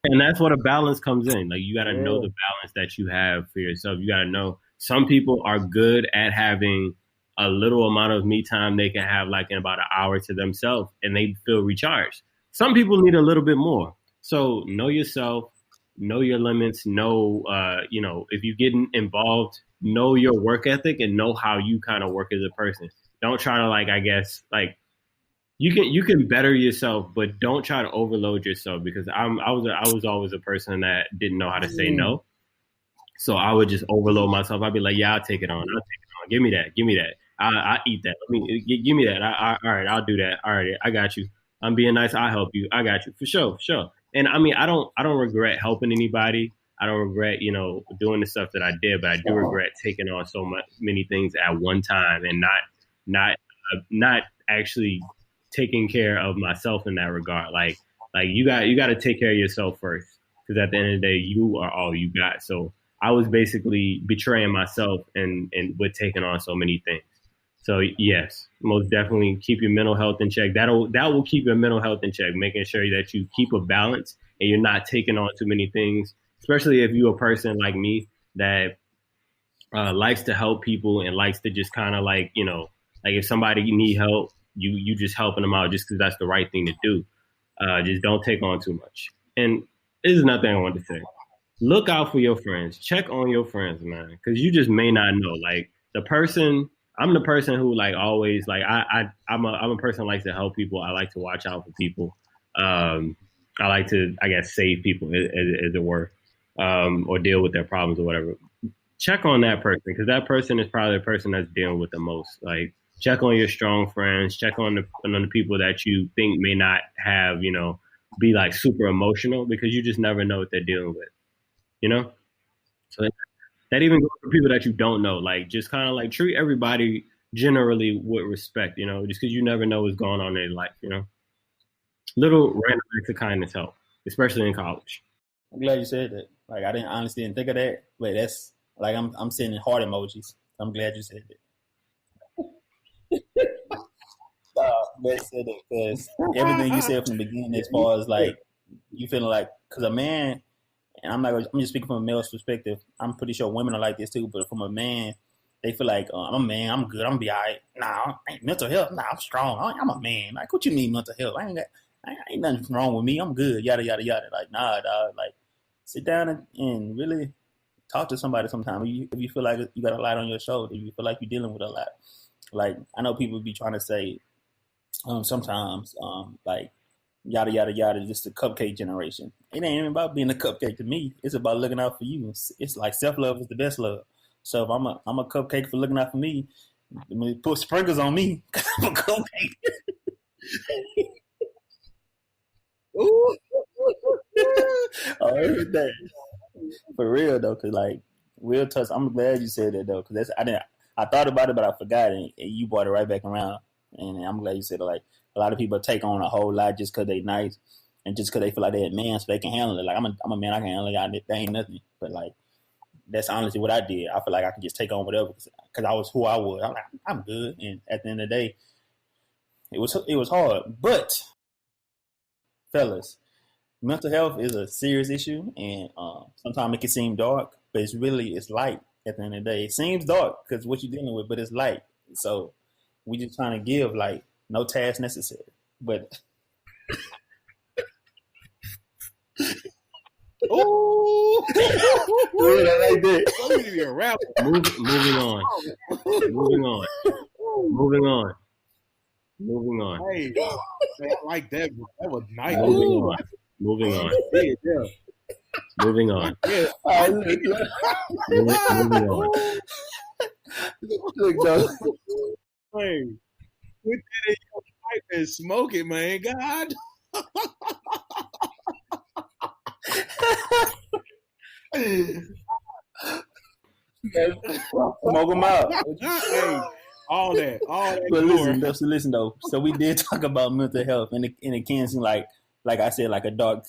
And that's where the balance comes in. Like you got to know the balance that you have for yourself. You got to know some people are good at having a little amount of me time. They can have like in about an hour to themselves and they feel recharged. Some people need a little bit more. So know yourself, know your limits, know, if you're getting involved, know your work ethic and know how you kind of work as a person. Don't try to you can better yourself, but don't try to overload yourself because I was always a person that didn't know how to say no. So I would just overload myself. I'd be like, yeah, I'll take it on. Give me that. I eat that. Let me give me that. All right, I'll do that. All right, I got you. I'm being nice. I'll help you. I got you for sure, for sure. And I mean, I don't regret helping anybody. I don't regret, doing the stuff that I did, but I do regret taking on many things at one time and not actually taking care of myself in that regard. Like you got to take care of yourself first, because at the end of the day, you are all you got. So I was basically betraying myself and with taking on so many things. So yes, most definitely keep your mental health in check. That will keep your mental health in check, making sure that you keep a balance and you're not taking on too many things. Especially if you're a person like me that likes to help people and likes to just kind of like if somebody need help, you just helping them out just because that's the right thing to do. Just don't take on too much. And this is another thing I wanted to say. Look out for your friends. Check on your friends, man, because you just may not know. Like the person, I'm the person who like always like I'm a person who likes to help people. I like to watch out for people. I like to, I guess, save people, as it were, or deal with their problems or whatever. Check on that person, because that person is probably the person that's dealing with the most. Like, check on your strong friends. Check on the people that you think may not have, be like super emotional, because you just never know what they're dealing with. You know, so that even goes for people that you don't know. Like, just kind of like treat everybody generally with respect. Just because you never know what's going on in their life. Little random acts of kindness help, especially in college. I'm glad you said that. Like I didn't honestly didn't think of that, but that's like I'm sending heart emojis. I'm glad you said that. Glad you said that because everything you said from the beginning, as far as like you feeling like, because a man, and I'm just speaking from a male's perspective. I'm pretty sure women are like this too, but from a man, they feel like I'm a man, I'm good, I'm gonna be all right. Nah, I ain't mental health. Nah, I'm strong. I'm a man. Like, what you mean mental health? Ain't nothing wrong with me. I'm good. Yada yada yada. Like, nah, dog. Like, sit down and really talk to somebody sometime. If you feel like you got a lot on your shoulder, you feel like you're dealing with a lot. Like, I know people be trying to say sometimes like yada yada yada, just the cupcake generation. It ain't even about being a cupcake to me. It's about looking out for you. It's like self love is the best love. So if I'm a cupcake for looking out for me, I mean, put sprinkles on me. I'm a cupcake. Ooh. Oh, everything. For real though, cause like real touch. I'm glad you said that though, cause I thought about it, but I forgot it, and you brought it right back around. And I'm glad you said it. Like a lot of people take on a whole lot just cause they nice, and just cause they feel like they're a man, so they can handle it. Like I'm a man, I can handle it. That ain't nothing. But like that's honestly what I did. I feel like I could just take on whatever because I was who I was. I'm like, I'm good. And at the end of the day, it was hard. But fellas, mental health is a serious issue, and sometimes it can seem dark, but it's light. At the end of the day, it seems dark because what you're dealing with, but it's light. So we just trying to give like no task necessary. But Oh, like that. I'm gonna be a rapper. Moving on. Moving on. Moving on. Moving on. Hey, I like that. That was nice. Moving on. Moving on. Yeah. Moving on. Yeah. Moving on. Look, though. Hey, put that in your pipe and smoke it, man. God. Smoke them out. Hey, all that. But listen though. So we did talk about mental health, and it can seem like I said, like a dark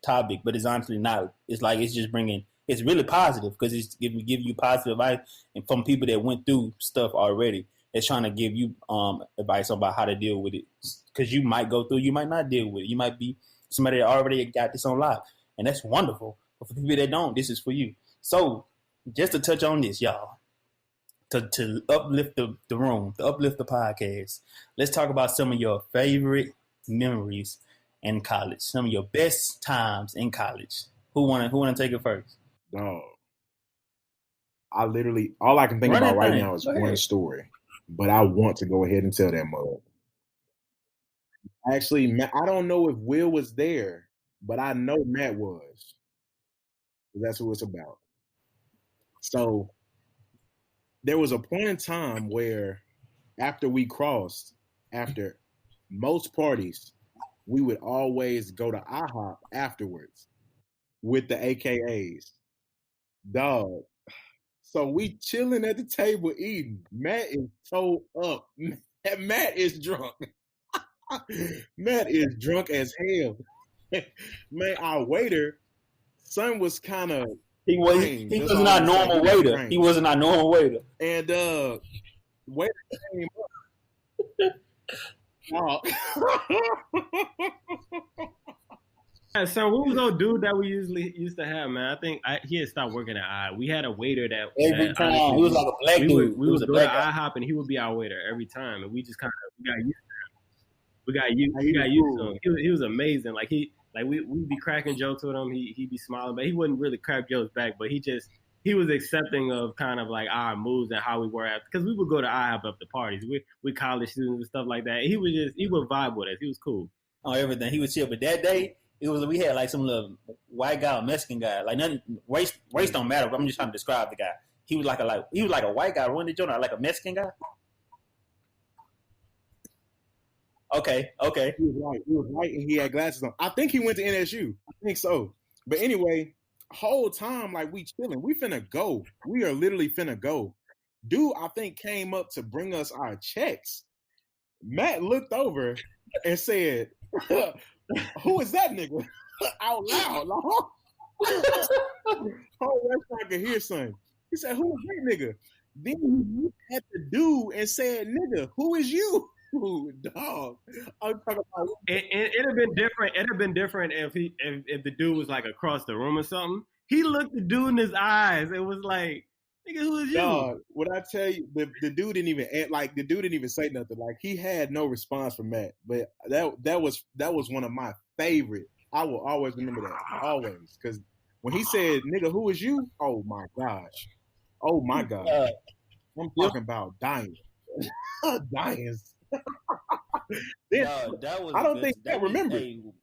topic, but it's honestly not. It's like it's just bringing. It's really positive because it's give you positive advice, and from people that went through stuff already. It's trying to give you advice about how to deal with it, because you might go through, you might not deal with it. You might be somebody that already got this on lock, and that's wonderful. But for people that don't, this is for you. So just to touch on this, y'all, to uplift the room, to uplift the podcast, let's talk about some of your favorite memories in college, some of your best times in college. Who wanna take it first? Dog. I literally all I can think about right now is one story, but I want to go ahead and tell that mug. Actually, I don't know if Will was there, but I know Matt was. That's what it's about. So there was a point in time where after we crossed, after most parties, we would always go to IHOP afterwards with the AKAs. Dog. So we chilling at the table eating. Matt is so up. Matt is drunk. Matt is drunk as hell. Man, our waiter, son was kind of he was not normal waiter. He wasn't our normal waiter. And waiter came up. So what was those dude that we used to have, man? I think he had stopped working at I. We had a waiter that every time honestly, he was like a black dude. We would go to IHOP and he would be our waiter every time, and we just kind of got used to him. We got used to him. He was amazing. Like we'd be cracking jokes with him. He'd be smiling, but he wouldn't really crack jokes back. But he was accepting of kind of like our moves and how we were at, because we would go to IHOP up to parties. We college students and stuff like that. He would vibe with us. He was cool. Oh, everything. He was chill. But that day, we had like some little white guy or Mexican guy. Like nothing, race don't matter. But I'm just trying to describe the guy. He was like a white guy running the joint, like a Mexican guy. Okay. He was white and he had glasses on. I think he went to NSU. I think so. But anyway, whole time like we chilling. We finna go. We are literally finna go. Dude, I think came up to bring us our checks. Matt looked over and said, "Who is that nigga?" Out loud. Whole restaurant could hear something. He said, "Who is that nigga?" Then he looked at the dude and said, "Nigga, who is you?" Dog. I'm talking about it'd have been different. It'd have been different if the dude was like across the room or something. He looked the dude in his eyes. It was like, nigga, who is you? Dog, what I tell you, the dude didn't even say nothing. Like he had no response from Matt. But that was one of my favorite. I will always remember that. Always. Because when he said, "Nigga, who is you?" Oh my gosh. Oh my God. I'm talking about dying. Dying. Then, that was I don't think I remember.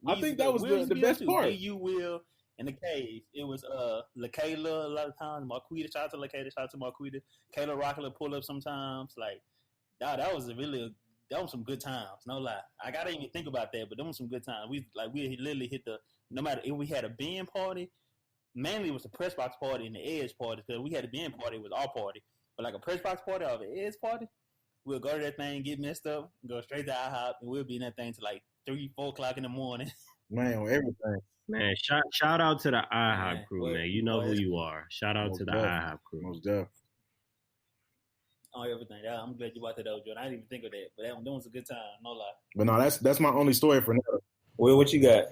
I think that was the best part. You will in the cave. It was LaKayla a lot of times. Marquita, shout out to LaKayla, shout out to Marquita. Kayla Rockler pull up sometimes. Like that was some good times. No lie. I gotta even think about that, but them was some good times. We literally hit no matter if we had a bin party. Mainly it was the press box party and the edge party, because we had a bin party, it was our party. But like a press box party or an edge party, we'll go to that thing, get messed up, go straight to IHOP, and we'll be in that thing till like 3-4 o'clock in the morning. Man, on everything. Man, shout out to the IHOP crew, man. You know who you are. Shout out to the IHOP crew. Most definitely. On everything. I'm glad you brought that up, Jordan. I didn't even think of that, but that was a good time. No lie. But no, that's my only story for now. Well, what you got?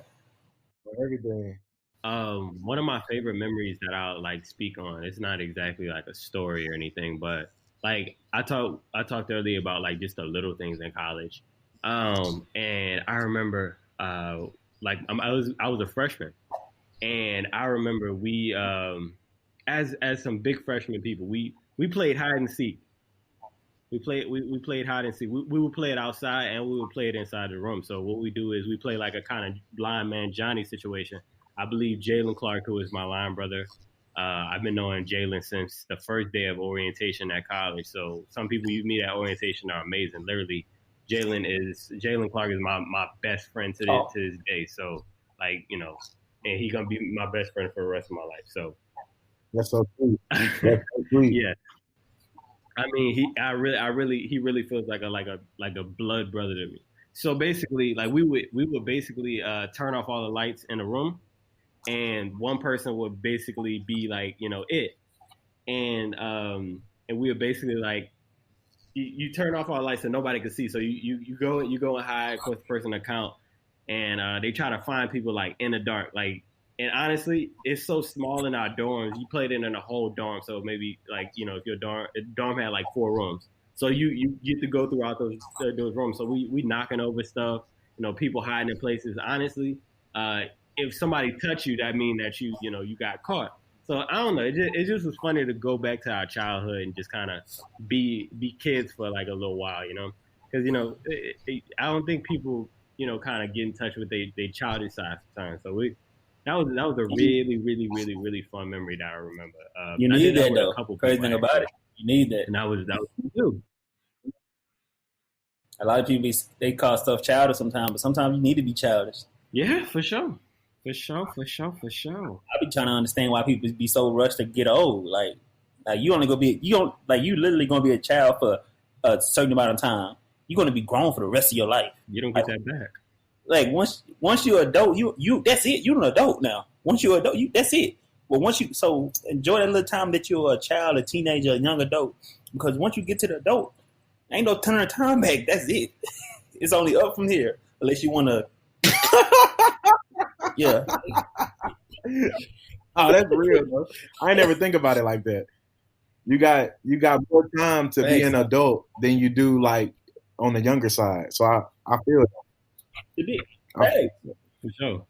For everything. One of my favorite memories that I'll like speak on. It's not exactly like a story or anything, but like I talked earlier about like just the little things in college. And I remember I was a freshman, and I remember we as some big freshman people, we played hide and seek. We played hide and seek. We would play it outside and we would play it inside the room. So what we do is we play like a kind of blind man Johnny situation. I believe Jalen Clark, who is my line brother, I've been knowing Jalen since the first day of orientation at college. So some people you meet at orientation are amazing. Literally, Jalen Clark is my best friend to this day. So like, you know, and he's gonna be my best friend for the rest of my life. So that's so sweet. That's so sweet. Yeah. I mean, he really feels like a blood brother to me. So basically, like we would basically turn off all the lights in the room, and one person would basically be like, you know, it, and we would basically like you turn off all the lights so nobody can see. So you go and hide, of course, the person account, and they try to find people like in the dark, like. And honestly, it's so small in our dorms. You played it in a whole dorm, so maybe like, you know, if your dorm had like 4 rooms, so you get to go throughout those rooms. So we knocking over stuff, you know, people hiding in places. Honestly, if somebody touch you, that mean that you got caught. So I don't know. It just was funny to go back to our childhood and just kind of be kids for like a little while, you know, because you know I don't think people kind of get in touch with their childish side sometimes. So That was a really, really, really, really fun memory that I remember. You need that though. Crazy thing about it, you need that. And that was too. A lot of people they call stuff childish sometimes, but sometimes you need to be childish. Yeah, for sure. For sure. I be trying to understand why people be so rushed to get old. Like you only gonna be you don't like you literally gonna be a child for a certain amount of time. You're gonna be grown for the rest of your life. You don't get that back. Like once you're adult, you that's it. You're an adult now. Once you're adult, that's it. Well, so enjoy that little time that you're a child, a teenager, a young adult. Because once you get to the adult, ain't no turning time back. That's it. It's only up from here, unless you want to. Yeah. Oh, that's real, bro. I ain't never think about it like that. You got more time to be an adult than you do like on the younger side. So I feel it. Hey. For sure.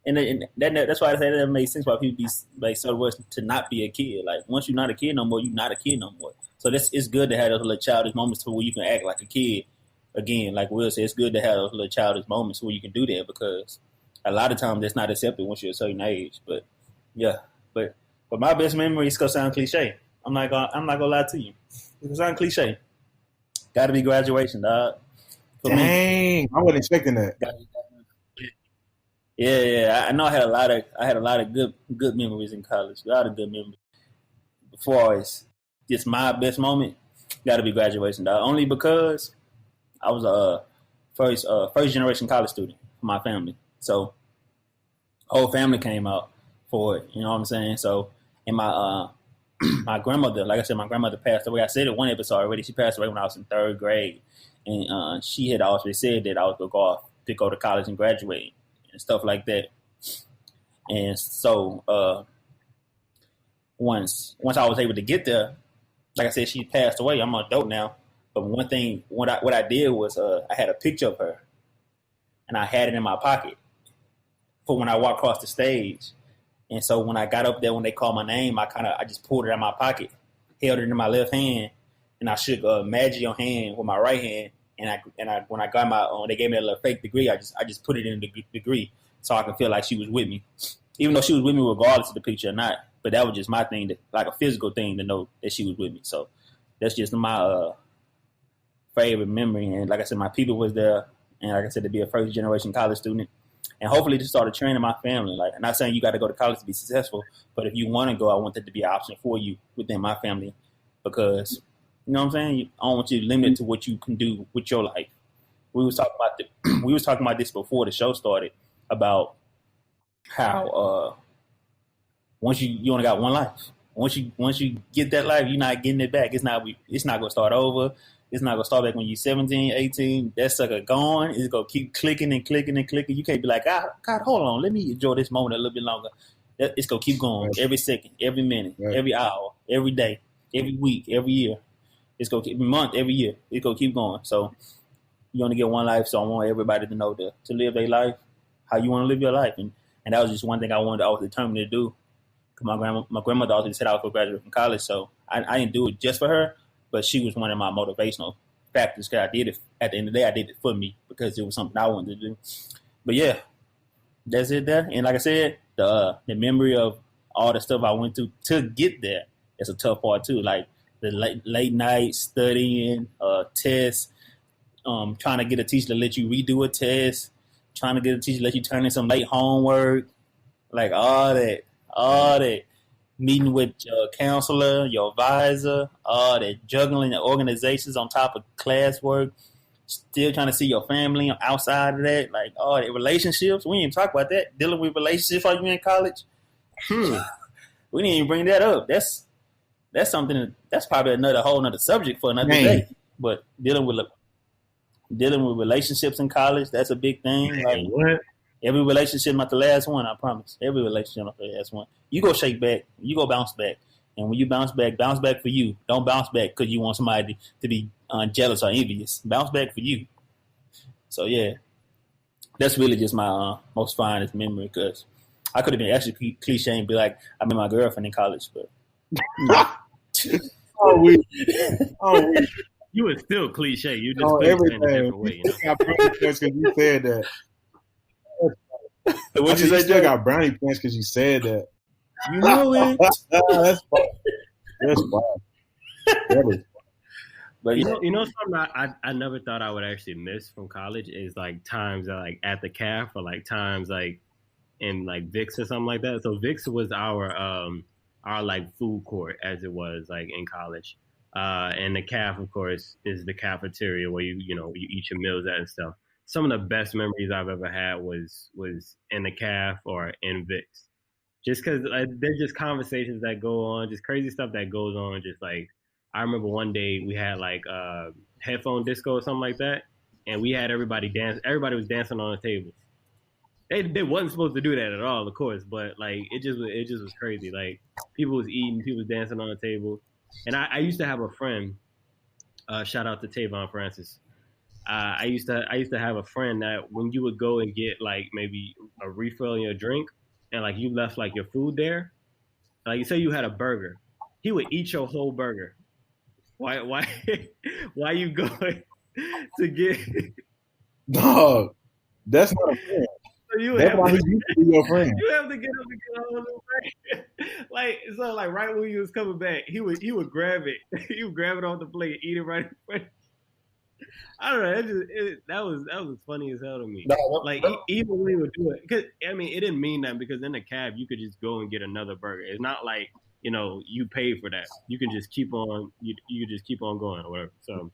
And that's why I say that makes sense why people be like so rushed to not be a kid. Like once you're not a kid no more, you're not a kid no more. So it's good to have those little childish moments where you can act like a kid again. Like Will said, it's good to have those little childish moments where you can do that because a lot of times that's not accepted once you're a certain age. But yeah, but my best memory is gonna sound cliche. I'm not gonna lie to you. It's gonna sound cliche. Got to be graduation, dog. Dang, I wasn't expecting that. Yeah. I know I had a lot of good memories in college. A lot of good memories. Before it's just my best moment, got to be graduation, dog. Only because I was a first generation college student for my family. So whole family came out for it. You know what I'm saying? So and my my grandmother, like I said, my grandmother passed away. I said it one episode already. She passed away when I was in third grade, and she had always said that I was going to go to college and graduate and stuff like that. And so once I was able to get there, like I said, she passed away. I'm an adult now. But one thing, what I did was I had a picture of her, and I had it in my pocket for when I walked across the stage. And so when I got up there, when they called my name, I just pulled it out of my pocket, held it in my left hand, and I shook Maggie's hand with my right hand. And I when I got they gave me a little fake degree. I just put it in the degree so I can feel like she was with me, even though she was with me regardless of the picture or not. But that was just my thing, like a physical thing to know that she was with me. So that's just my favorite memory. And like I said, my people was there, and like I said, to be a first generation college student. And hopefully to start a trend in my family. Like, I'm not saying you got to go to college to be successful, but if you want to go, I want that to be an option for you within my family because, you know what I'm saying? I don't want you limited to what you can do with your life. We was talking about this before the show started about how once you only got one life. Once you get that life, you're not getting it back. It's not going to start over. It's not going to start back when you're 17, 18. That sucker gone. It's going to keep clicking and clicking and clicking. You can't be like, God, hold on. Let me enjoy this moment a little bit longer. It's going to keep going every second, every minute, every hour, every day, every week, every year. It's going to keep every month, every year. It's going to keep going. So you only get one life, so I want everybody to know to live their life how you want to live your life. And that was just one thing I was determined to do. Because my grandmother always said I was going to graduate from college, so I didn't do it just for her. But she was one of my motivational factors because I did it. At the end of the day, I did it for me because it was something I wanted to do. But yeah, that's it there. And like I said, the memory of all the stuff I went through to get there is a tough part too. Like the late nights studying, tests, trying to get a teacher to let you redo a test, trying to get a teacher to let you turn in some late homework, like all that. Meeting with your counselor, your advisor, all that juggling the organizations on top of classwork, still trying to see your family outside of that, like all the relationships. We didn't even talk about that. Dealing with relationships while you're in college. We didn't even bring that up. That's something that's probably another whole another subject for another day. But dealing with relationships in college, that's a big thing. Like what? Every relationship not the last one, I promise. Every relationship not the last one. You go shake back. You go bounce back. And when you bounce back for you. Don't bounce back because you want somebody to be jealous or envious. Bounce back for you. So, yeah. That's really just my most finest memory because I could have been actually cliche and be like, I met my girlfriend in college. But You were still cliche. You just everything. In a different way. You got brownie points because you said that. What you say, still got brownie points because you said that. You know it. That's fine. That's fine. But yeah, You know something I never thought I would actually miss from college is like times like at the calf or like times like in like Vic's or something like that. So Vic's was our like food court as it was like in college. And the calf, of course, is the cafeteria where you eat your meals at and stuff. Some of the best memories I've ever had was in the calf or in Vic's. Just because there's just conversations that go on, just crazy stuff that goes on. Just like I remember one day we had like headphone disco or something like that, and we had everybody dance. Everybody was dancing on the tables. They wasn't supposed to do that at all, of course, but like it just was crazy. Like people was eating, people was dancing on the table, and I used to have a friend. Shout out to Tavon Francis. I used to have a friend that when you would go and get like maybe a refill in your drink, and like you left like your food there, like you say you had a burger, he would eat your whole burger. Why why you going to get? Dog, that's not a friend. So you That's have why to, he used to be your friend. you have to get him to get all the way. Like so, like right when he was coming back, he would grab it. He would grab it off the plate, eat it right in front. I don't know. That was funny as hell to me. no, Like even when he would do it, because I mean, it didn't mean that because in the cab you could just go and get another burger. It's not like you pay for that. You can just keep on you just keep on going or whatever. So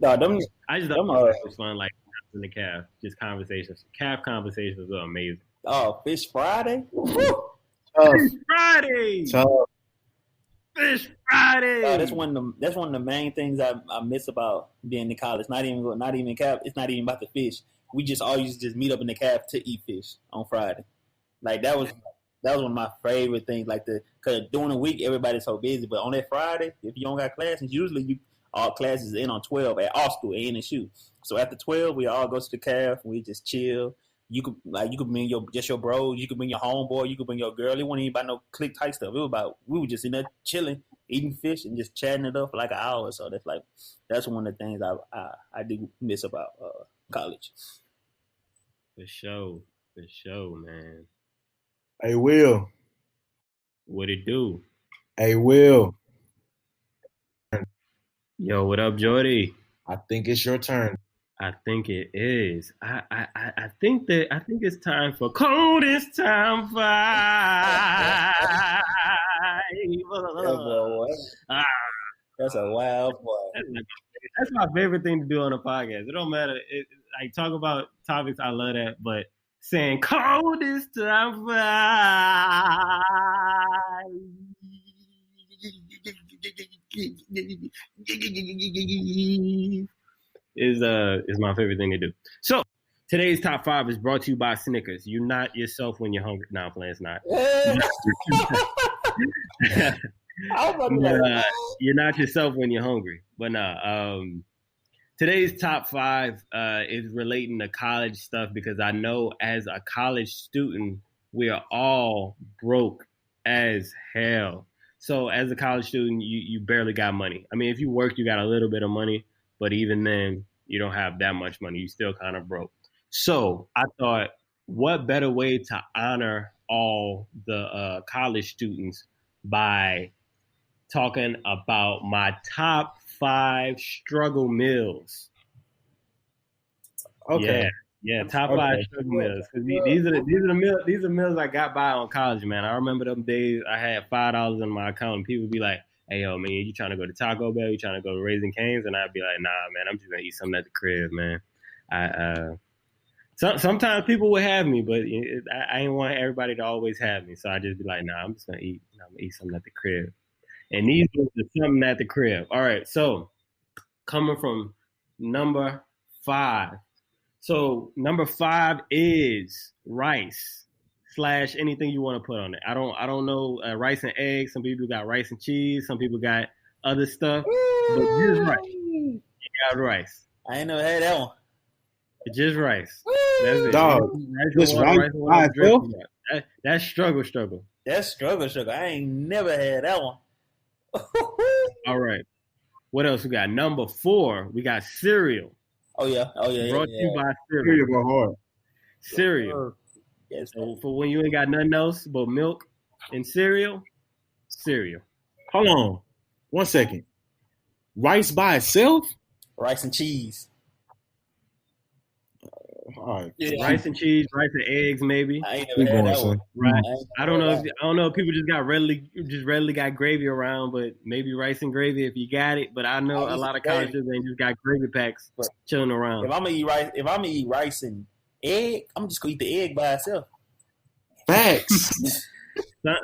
no, them, I just them thought it was fun. Like in the cab, just conversations. Cab conversations are amazing. Fish Friday. Fish Friday. Fish Friday. That's one of the main things I miss about being in college. Not even cap. It's not even about the fish. We just all used to just meet up in the cab to eat fish on Friday. Like that was one of my favorite things. Like because during the week everybody's so busy, but on that Friday, if you don't got classes, usually all classes in on 12 at our school, A and shoot. So after 12, we all go to the caf. We just chill. You could bring your bros. You could bring your homeboy. You could bring your girl. It wasn't even about no click type stuff. It was about we were just in there chilling, eating fish, and just chatting it up for like an hour. So that's one of the things I do miss about college. For sure, man. Hey, Will. What it do? Hey, Will. Yo, what up, Jordy? I think it's your turn. I think it is. I think it's time for coldest time five. That's a wild boy. That's my favorite thing to do on a podcast. It don't matter. I talk about topics. I love that, but saying coldest time five is my favorite thing to do. So today's top five is brought to you by Snickers. You're not yourself when you're hungry. No, I'm playing. It's not. You're not yourself when you're hungry. But no. Today's top five is relating to college stuff because I know as a college student we are all broke as hell. So as a college student, you barely got money. I mean, if you work, you got a little bit of money. But even then, you don't have that much money. You still kind of broke. So I thought, what better way to honor all the college students by talking about my top 5 struggle meals. Okay. Yeah, top 5 struggle meals. These are meals I got by on college, man. I remember them days I had $5 in my account and people would be like, hey, yo, man, you trying to go to Taco Bell? You trying to go to Raising Cane's? And I'd be like, nah, man, I'm just going to eat something at the crib, man. Sometimes people would have me, but I didn't want everybody to always have me. So I just be like, nah, I'm just going to eat something at the crib. And these are something at the crib. All right, so coming from number 5. So number 5 is rice / anything you want to put on it. I don't know, rice and eggs. Some people got rice and cheese. Some people got other stuff. But just rice. You got rice. I ain't never had that one. Just rice. That's it. Dog. Just rice. That's struggle. That's struggle. I ain't never had that one. All right. What else we got? Number 4, we got cereal. Oh yeah. Brought to you by Cereal go hard. Cereal. Yes. So for when you ain't got nothing else but milk and cereal. Hold on. 1 second. Rice by itself? Rice and cheese. All right. Yeah. Rice and cheese, rice and eggs, maybe. I ain't Keep never had going, that son. one. Right. I I don't know if people just readily got gravy around, but maybe rice and gravy if you got it. But I know a lot of college students ain't just got gravy packs chilling around. If I'm gonna eat rice and egg, I'm just gonna eat the egg by itself. Facts.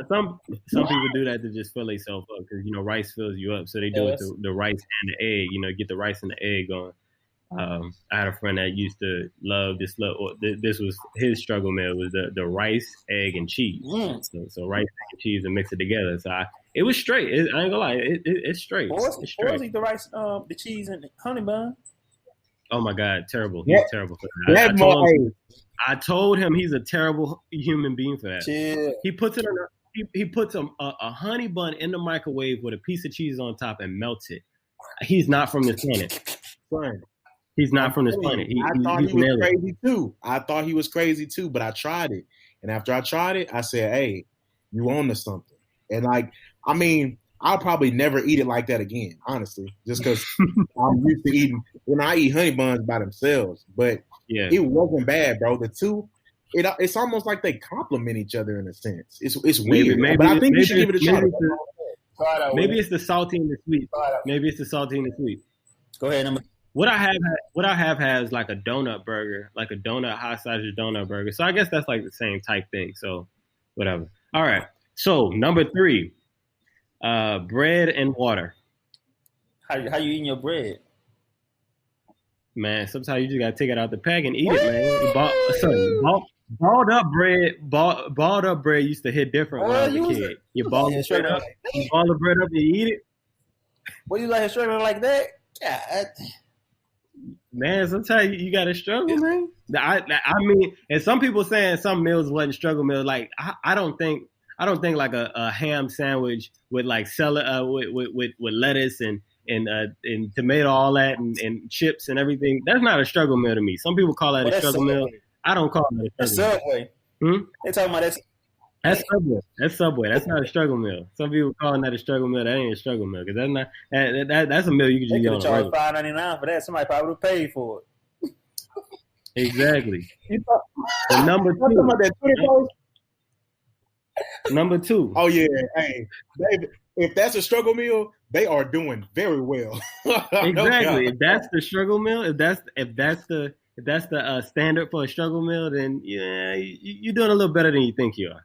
Some people do that to just fill themselves up because rice fills you up, so they do it the rice and the egg. Get the rice and the egg going. I had a friend that used to love this. This was his struggle meal was the rice, egg, and cheese. So rice, egg, and cheese, and mix it together. So it was straight. I ain't gonna lie, it's straight. It's straight. Boys eat the rice, the cheese, and the honey bun. Oh my God, terrible! He's terrible for that. I told him he's a terrible human being for that. Chill. He puts it he puts a honey bun in the microwave with a piece of cheese on top and melts it. He's not from this planet. Son. He's not from this planet. I thought he was crazy too. I thought he was crazy too, but I tried it. And after I tried it, I said, hey, you on to something. And I'll probably never eat it like that again, honestly, just because I'm used to eating when I eat honey buns by themselves. But it wasn't bad, bro. The two, it's almost like they complement each other in a sense. It's weird, but I think you should give it a try. Maybe it's the salty and the sweet. Go ahead. What I have had is like a donut burger, like a hot sausage donut burger. So I guess that's like the same type thing. So whatever. All right. So number 3, bread and water. How you eating your bread? Man, sometimes you just gotta take it out the pack and eat it, man. Balled up bread used to hit different when I was a kid. You ball the bread up, and you eat it. What you like straight up like that? God. Man, sometimes you gotta struggle, man. I mean, and some people saying some meals wasn't struggle meals. Like I don't think like a ham sandwich with like with lettuce and tomato, all that, and chips and everything. That's not a struggle meal to me. Some people call that a struggle meal. I don't call it a struggle meal. Subway. They talking about that. That's Subway. That's Subway. That's not a struggle meal. Some people calling that a struggle meal. That ain't a struggle meal because that's a meal you can just get on charge $5.99 for that. Somebody probably would pay for it. Exactly. Number two. Oh yeah, hey, if that's a struggle meal, they are doing very well. Exactly. If that's the struggle meal, if that's the standard for a struggle meal, then yeah, you're doing a little better than you think you are.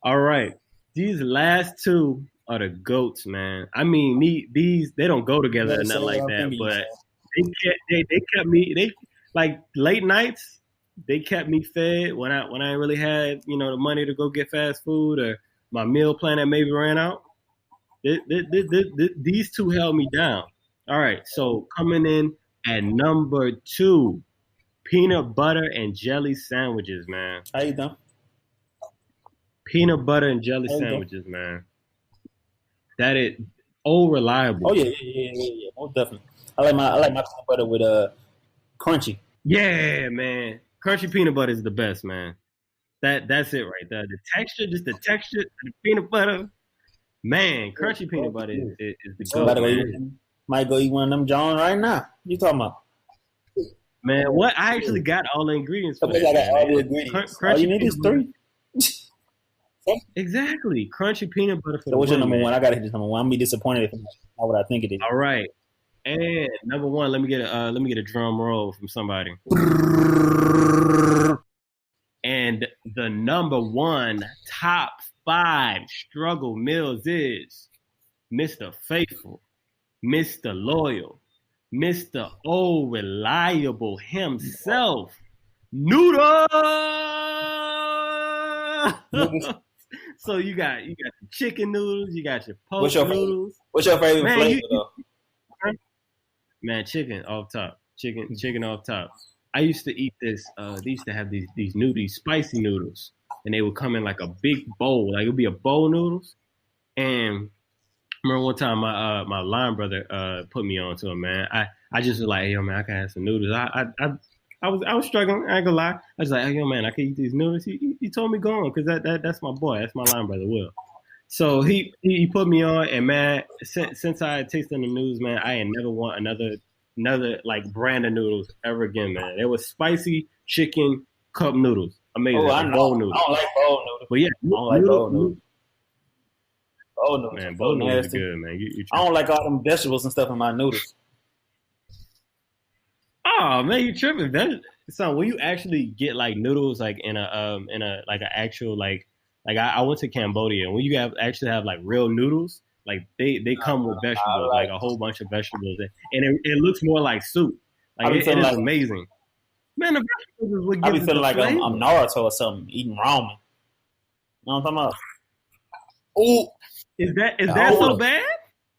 All right, these last two are the goats, man. I mean, these they don't go together or nothing like that, but they kept me like late nights. They kept me fed when I really had the money to go get fast food or my meal plan that maybe ran out. These two held me down. All right, so coming in at number 2, peanut butter and jelly sandwiches, man. How you doing? Peanut butter and jelly sandwiches, man. That is reliable. Oh yeah, most definitely. I like my peanut butter with crunchy. Yeah, man. Crunchy peanut butter is the best, man. That's it right there. The texture, the peanut butter. Man, crunchy peanut butter is the goat. Might go eat one of them John right now. You talking about? Man, what? I actually got all the ingredients for that. I got all the ingredients. All you need is 3. Exactly. Crunchy peanut butter for so what's your number 1? I got to hit this number 1. I'm going to be disappointed if it's not what I think it is. All right. And number 1, let me get a drum roll from somebody. And the number 1 top 5 struggle meals is Mr. Faithful, Mr. Loyal, Mr. Reliable himself, Noodle. So you got your chicken noodles, you got your poke noodles. What's your favorite flavor though? Man, chicken off top. Chicken off top. I used to eat this. They used to have these spicy noodles, and they would come in like a big bowl. Like it would be a bowl of noodles. And I remember one time my line brother put me on to them, man. I just was like, hey, yo, man, I can have some noodles. I was struggling. I ain't gonna lie. I was like, hey, yo, man, I can eat these noodles. He told me go on because that's my boy. That's my line brother, Will. So he put me on, and man, since I tasted the noodles, man, I ain't never want another like brand of noodles ever again, man. It was spicy chicken cup noodles, Oh, amazing, I or know. bowl I noodles. don't like bowl noodles. But yeah, I don't like bowl noodles. Bowl noodles man, are so bowl noodles are nasty. good, man. I don't like all them vegetables and stuff in my noodles. Oh man, you tripping? So when you actually get like noodles like in a like an actual I went to Cambodia, and when you actually have like real noodles, like they come with vegetables, like a whole bunch of vegetables, and it looks more like soup. I Like be it feeling is like amazing. Man, the vegetables is what I be gives it feeling the like I'm flavor. Naruto or something eating ramen. You know what I'm talking about? Oh, Is that so bad?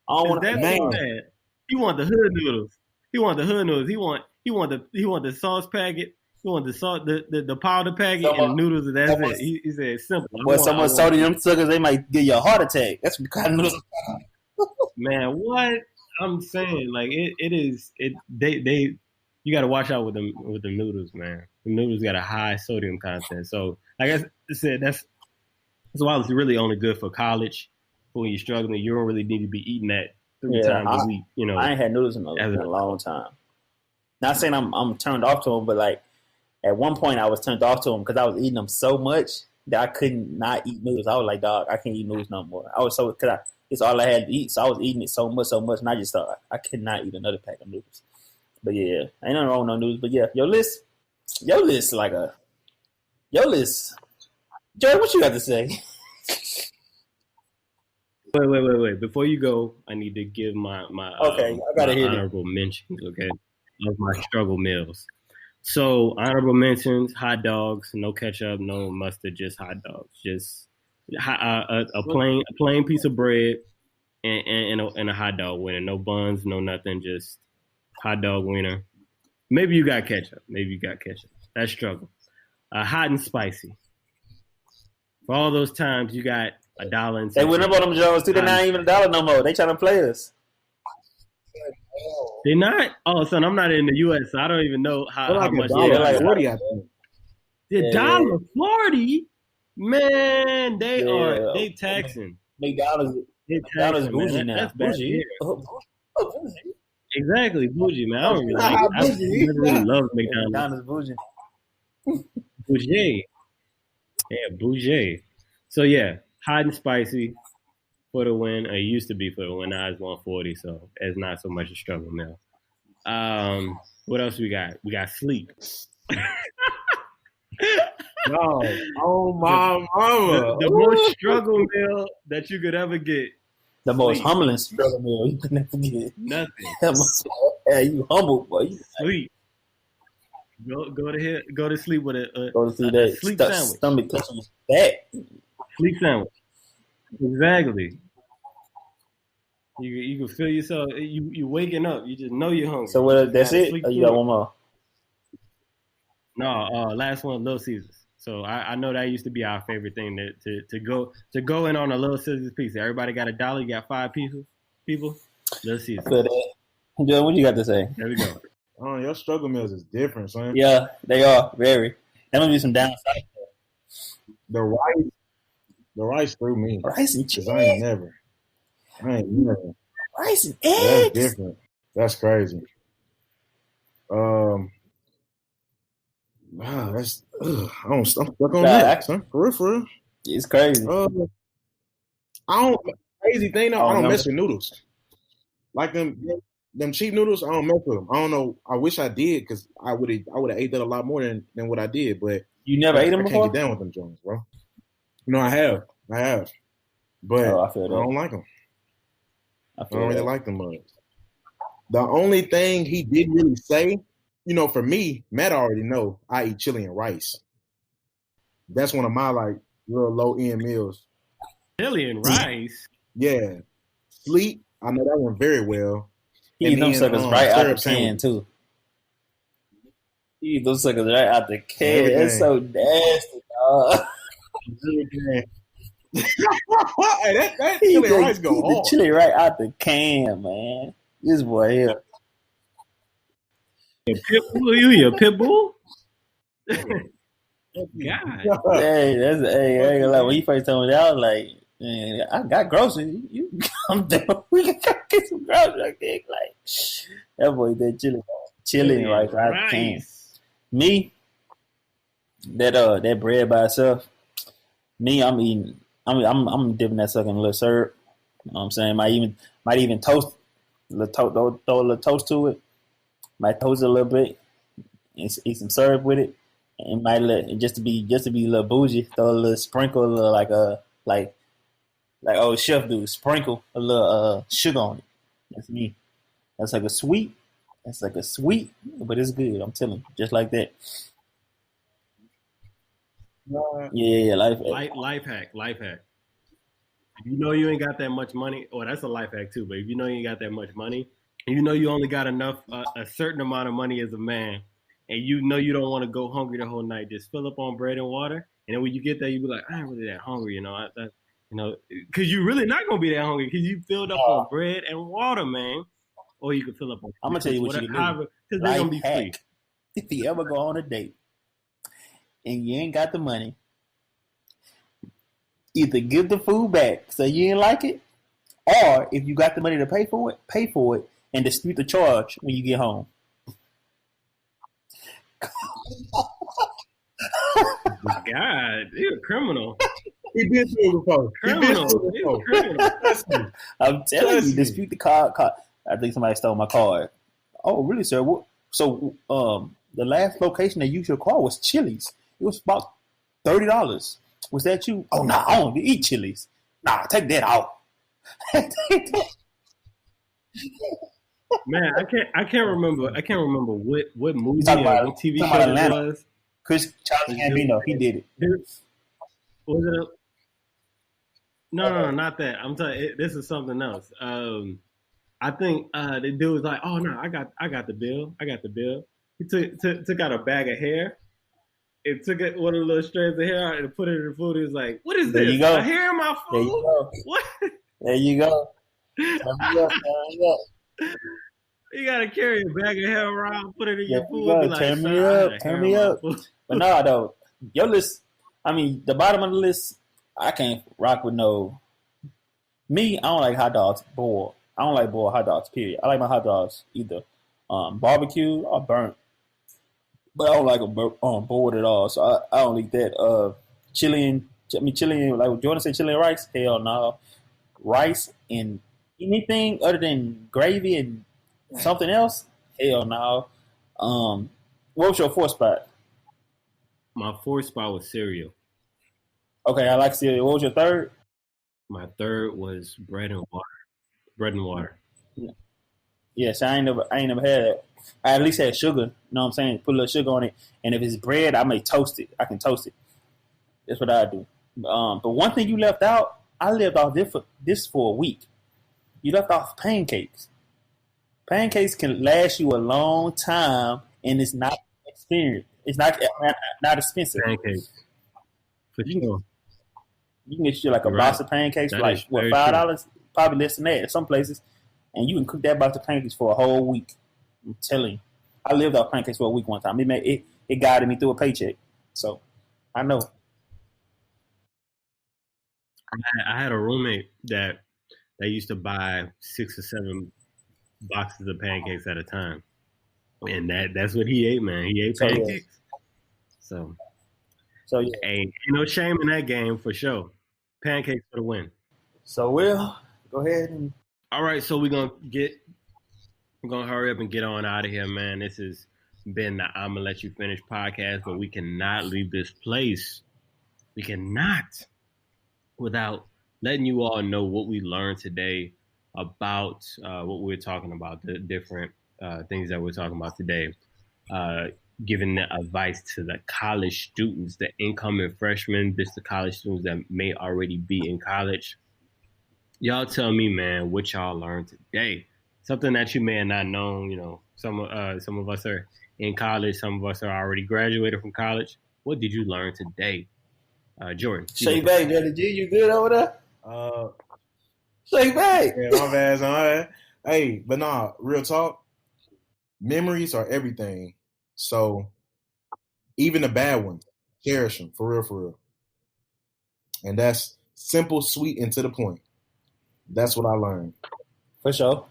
I don't Is want to. that so bad? He want the hood noodles. He want the hood noodles. He want the sauce packet. He want the salt the powder packet and the noodles, and that's it. He said it's simple. Boy, so much sodium in them suckers, they might give you a heart attack. That's what kind of noodles. Man, what I'm saying, like it is they you got to watch out with the noodles, man. The noodles got a high sodium content, so I guess I said that's why it's really only good for college. For when you're struggling, you don't really need to be eating that 3 times a week. You know, I ain't had noodles in a long time. Not saying I'm turned off to them, but like at one point I was turned off to them because I was eating them so much that I couldn't not eat noodles. I was like, dog, I can't eat noodles no more. I was so because it's all I had to eat, so I was eating it so much, and I just thought I could not eat another pack of noodles. But yeah, ain't nothing wrong with no noodles. But yeah, your list, your list. Joey, what you got to say? Wait. Before you go, I need to give my okay, I gotta hear honorable mentions. Okay, of my struggle meals. So honorable mentions: hot dogs, no ketchup, no mustard, just hot dogs, just a plain piece of bread and a hot dog wiener, no buns, no nothing, just hot dog wiener. Maybe you got ketchup. That's struggle. Hot and spicy. For all those times you got $1. They went up on them Jones too. They're not even $1 no more. They trying to play us. They're not. Oh, son, I'm not in the U.S., so I don't even know how much. $1.40, I think. $1.40, man. They taxing. McDonald's bougie now. That's bougie. Bougie. Exactly, bougie, man. I don't really like. I never really loved McDonald's. McDonald's bougie. Bougie. Yeah, bougie. So yeah, hot and spicy for the win. It used to be for the win. Now it's 140, so it's not so much a struggle now. What else we got? We got sleep. No, oh my mama! The most struggle meal that you could ever get. The most humbling struggle meal you could never get. Nothing. Hey, you humble boy. Sleep. Go to sleep with a sleep sandwich. Stomach touching back. Sleep sandwich. Exactly. You can feel yourself. You waking up. You just know you're hungry. So what? That's it. Or you got one more? No. Last one, Little Caesars. So I know that used to be our favorite thing to go in on a Little Caesars pizza. Everybody got $1. You got 5 people. Little Caesars. Joe, what you got to say? There we go. Oh, your struggle meals is different, son. Yeah, they are very. That must be some downside. The rice threw me. Rice and cheese. I ain't never. Rice and eggs. That's different. That's crazy. Wow, I'm stuck on that, son. For real. It's crazy. Crazy thing though, I don't mess with noodles. Like them cheap noodles, I don't mess with them. I don't know. I wish I did because I would have ate that a lot more than what I did. But you never ate them before? I can't get down with them Jones, bro. No, I have, but I don't like them. I don't really like them much. The only thing he didn't really say, for me, Matt already know I eat chili and rice. That's one of my real low end meals. Chili and rice. Yeah, sleep. I know that one very well. He eat them suckers right out the can too. He eat those suckers right out the can. That's so nasty, dog. Hey, that chili and rice go hard. The chili right out the can, man. This boy here. You a pit bull? God. Hey, I ain't gonna lie. When you first told me that, I was like, And I got groceries. You come down. We can go get some groceries. I think like that boy, that chilling right. I can't. Me, that bread by itself. Me, I'm eating. I'm dipping that sucker in a little syrup. You know what I'm saying? Might even toast. Throw a little toast to it. Might toast it a little bit. And eat some syrup with it. And might just to be a little bougie. Throw a little sprinkle, a little like old chef do. Sprinkle a little sugar on it. That's me. That's like a sweet. But it's good. I'm telling you, just like that. Yeah, life hack. If you know you ain't got that much money, that's a life hack too. But if you know you ain't got that much money, and you know you only got enough, a certain amount of money as a man, and you know you don't want to go hungry the whole night, just fill up on bread and water. And then when you get there, you be like, I ain't really that hungry, because you're really not gonna be that hungry because you filled up on bread and water, man. Or you can fill up on. I'm gonna tell you what you can do. Because they're gonna be free. If you ever go on a date and you ain't got the money, either give the food back so you ain't like it, or if you got the money to pay for it and dispute the charge when you get home. God, you're a criminal. He been through it before. Criminal. I'm telling you, dispute the card. I think somebody stole my card. Oh, really, sir? So, the last location they used your card was Chili's. It was about $30. Was that you? Oh, no, I don't eat Chili's. Nah, take that out. Man, I can't remember what movie or what TV show it was. Charlie Gambino, he did it. Was it? No, not that. I'm telling you, this is something else. I think the dude was like, "Oh no, I got the bill. He took out a bag of hair. It took one of the little strands of hair out and put it in the food. He was like, "What is this? A hair in my food? There you go. What? There you go. You gotta carry a bag of hair around, put it in your food. Be like, turn me up. But no, though, your list. I mean, the bottom of the list, I can't rock with no. Me, I don't like hot dogs boiled. I don't like boiled hot dogs. Period. I like my hot dogs either barbecue or burnt, but I don't like them boiled at all. So I don't eat that. Chili, like do you want to say chili and rice? Hell no. Rice and anything other than gravy and something else? Hell no. What was your fourth spot? My fourth spot was cereal. Okay, I like cereal. What was your third? My third was bread and water. Yes, I ain't never had it. I at least had sugar. You know what I'm saying? Put a little sugar on it. And if it's bread, I may toast it. I can toast it. That's what I do. But one thing you left out, I lived off this for a week. You left off pancakes. Pancakes can last you a long time, and it's not expensive. It's not expensive. Pancakes. For sure. You can get you like a box of pancakes for like $5? Probably less than that at some places. And you can cook that box of pancakes for a whole week. I'm telling you. I lived off pancakes for a week one time. It guided me through a paycheck. So I know. I had a roommate that used to buy 6 or 7 boxes of pancakes at a time. And that's what he ate, man. He ate pancakes. So yeah. Ain't no shame in that game for sure. Pancakes for the win. So we'll go ahead and. All right, so we're gonna hurry up and get on out of here, man. This has been the I'ma Let You Finish podcast, but we cannot leave this place. We cannot without letting you all know what we learned today about what we're talking about, the different things that we're talking about today. Giving the advice to the college students, the incoming freshmen, the college students that may already be in college. Y'all tell me, man, what y'all learned today. Something that you may have not known. You know, some of us are in college. Some of us are already graduated from college. What did you learn today, Jordan? Shake back, Daddy G. You good over there? Shake back. Yeah, my bad, son. Hey, but nah, real talk. Memories are everything. So even the bad ones, cherish them for real. And that's Simple, sweet, and to the point. That's what I learned. For sure.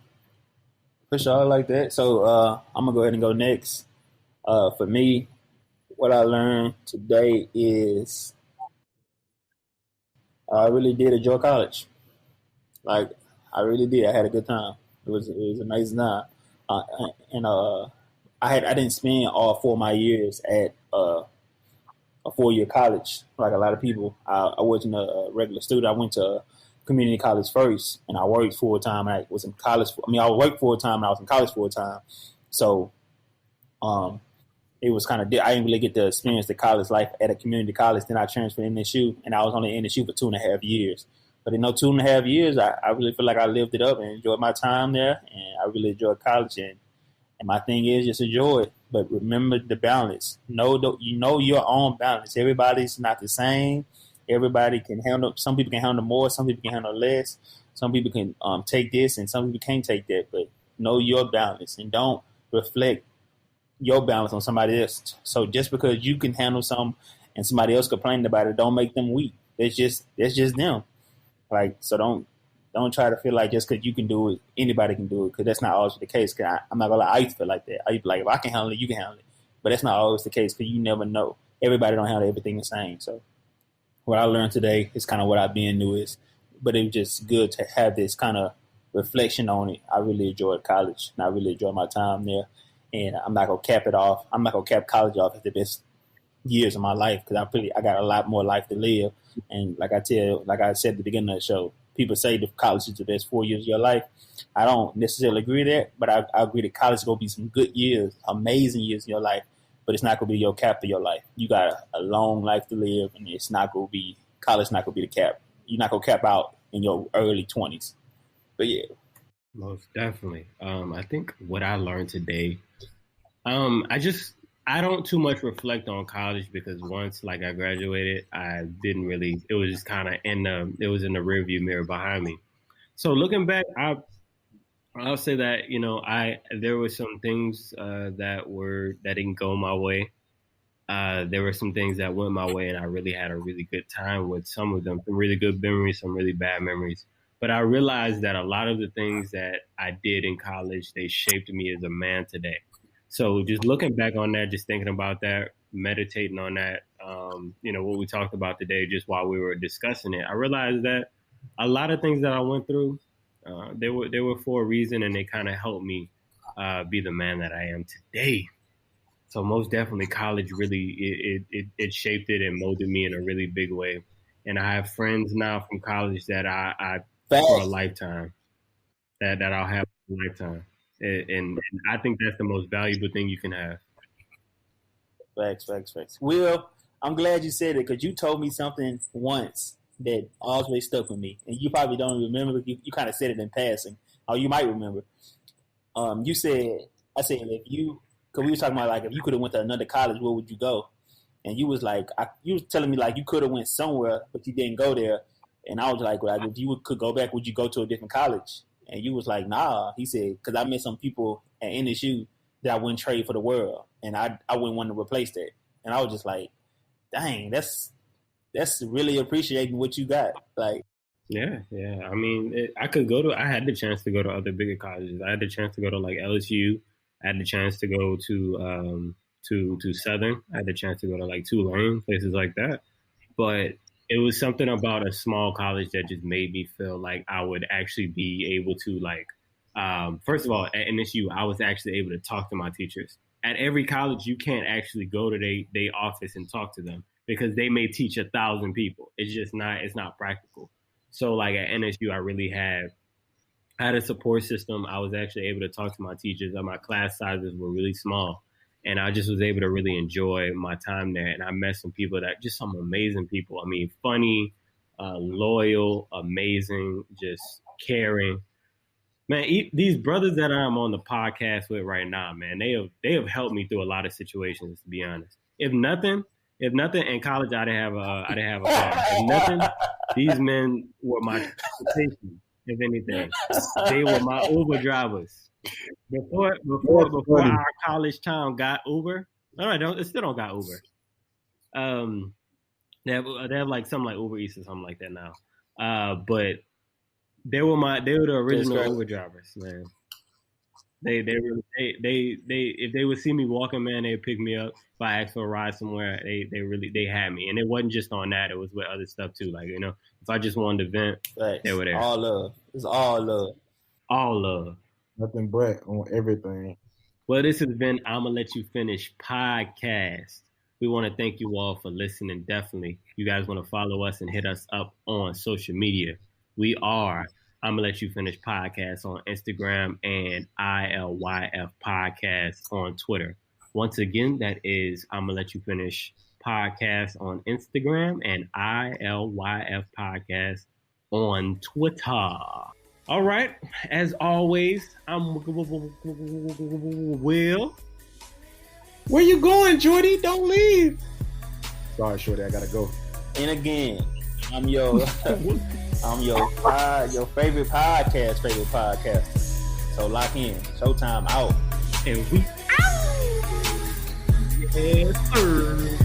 I like that. So I'm gonna go ahead and go next. For me, what I learned today is I really did enjoy college. Like I really did. I had a good time. It was an amazing time. Uh, and I didn't spend all 4 of my years at a 4-year college like a lot of people. I wasn't a regular student. I went to community college first, and I worked full time. I was in college. I worked full time, and I was in college full time. So um, it was kind of. I didn't really get to experience the college life at a community college. Then I transferred to NSU, and I was only in NSU for 2.5 years. But in those 2.5 years, I really feel like I lived it up and enjoyed my time there, and I really enjoyed college. And my thing is just enjoy it, but remember the balance. You know your own balance. Everybody's not the same. Everybody can handle. Some people can handle more. Some people can handle less. Some people can take this, and some people can't take that. But know your balance, and don't reflect your balance on somebody else. So just because you can handle something and somebody else complaining about it, don't make them weak. That's just them. Like, so don't try to feel like just because you can do it, anybody can do it, because that's not always the case. Cause I'm not gonna lie, I used to feel like that. I used to be like, if I can handle it, you can handle it. But that's not always the case, because you never know. Everybody don't handle everything the same. So what I learned today is kind of what I've been new is, but it was just good to have this kind of reflection on it. I really enjoyed college, and I really enjoyed my time there. And I'm not gonna cap it off. I'm not gonna cap college off as the best years of my life, because I got a lot more life to live. And like I said at the beginning of the show, people say that college is the best 4 years of your life. I don't necessarily agree with that, but I agree that college is going to be some good years, amazing years in your life, but it's not going to be your cap of your life. You got a long life to live, and it's not going to be, college not going to be the cap. You're not going to cap out in your early 20s. But yeah. Most definitely. I think what I learned today, I don't too much reflect on college, because once like I graduated, I didn't really. It was just kind of in the rearview mirror behind me. So looking back, I'll say that there were some things that didn't go my way. There were some things that went my way, and I really had a really good time with some of them. Some really good memories, some really bad memories. But I realized that a lot of the things that I did in college, they shaped me as a man today. So just looking back on that, just thinking about that, meditating on that, what we talked about today, just while we were discussing it, I realized that a lot of things that I went through, they were for a reason, and they kind of helped me be the man that I am today. So most definitely, college really it shaped it and molded me in a really big way. And I have friends now from college that I for a lifetime, that I'll have for a lifetime. And I think that's the most valuable thing you can have. Facts. Will, I'm glad you said it, because you told me something once that always stuck with me, and you probably don't remember. You kind of said it in passing, or you might remember. You said, I said, if you, because we were talking about like if you could have went to another college, where would you go? And you was like, you was telling me like you could have went somewhere, but you didn't go there. And I was like, well, if you could go back, would you go to a different college? And you was like, nah. He said, because I met some people at NSU that I wouldn't trade for the world, and I wouldn't want to replace that. And I was just like, dang, that's really appreciating what you got. Like, yeah. I mean, I had the chance to go to other bigger colleges. I had the chance to go to like LSU. I had the chance to go to Southern. I had the chance to go to like Tulane, places like that. But it was something about a small college that just made me feel like I would actually be able to first of all, at NSU, I was actually able to talk to my teachers. At every college, you can't actually go to their office and talk to them, because they may teach 1,000 people. It's not practical. So like at NSU, I really had a support system. I was actually able to talk to my teachers, and my class sizes were really small. And I just was able to really enjoy my time there. And I met some some amazing people. I mean, funny, loyal, amazing, just caring. Man, these brothers that I'm on the podcast with right now, man, they have helped me through a lot of situations, to be honest. If nothing, in college, I didn't have a car. If nothing, these men were my transportation. If anything, they were my Uber drivers. Before our college town got Uber, it still don't got Uber. They have like something like Uber Eats or something like that now. But they were the original great. Uber drivers, man. They if they would see me walking, man, they'd pick me up. If I asked for a ride somewhere, they had me. And it wasn't just on that, it was with other stuff too. Like, you know, if I just wanted to vent, Facts. they were there. All love. It's all love. All love. Nothing but on everything. Well, this has been I'ma Let You Finish podcast. We want to thank you all for listening. Definitely. You guys want to follow us and hit us up on social media. We are I'ma Let You Finish podcast on Instagram and ILYF podcast on Twitter. Once again, that is I'ma Let You Finish podcast on Instagram and ILYF podcast on Twitter. All right. As always, I'm Will. Where you going, Jordy? Don't leave. Sorry, Shorty, I gotta go. And again, I'm your favorite podcaster. So lock in. Showtime out. And we out. Yes, sir.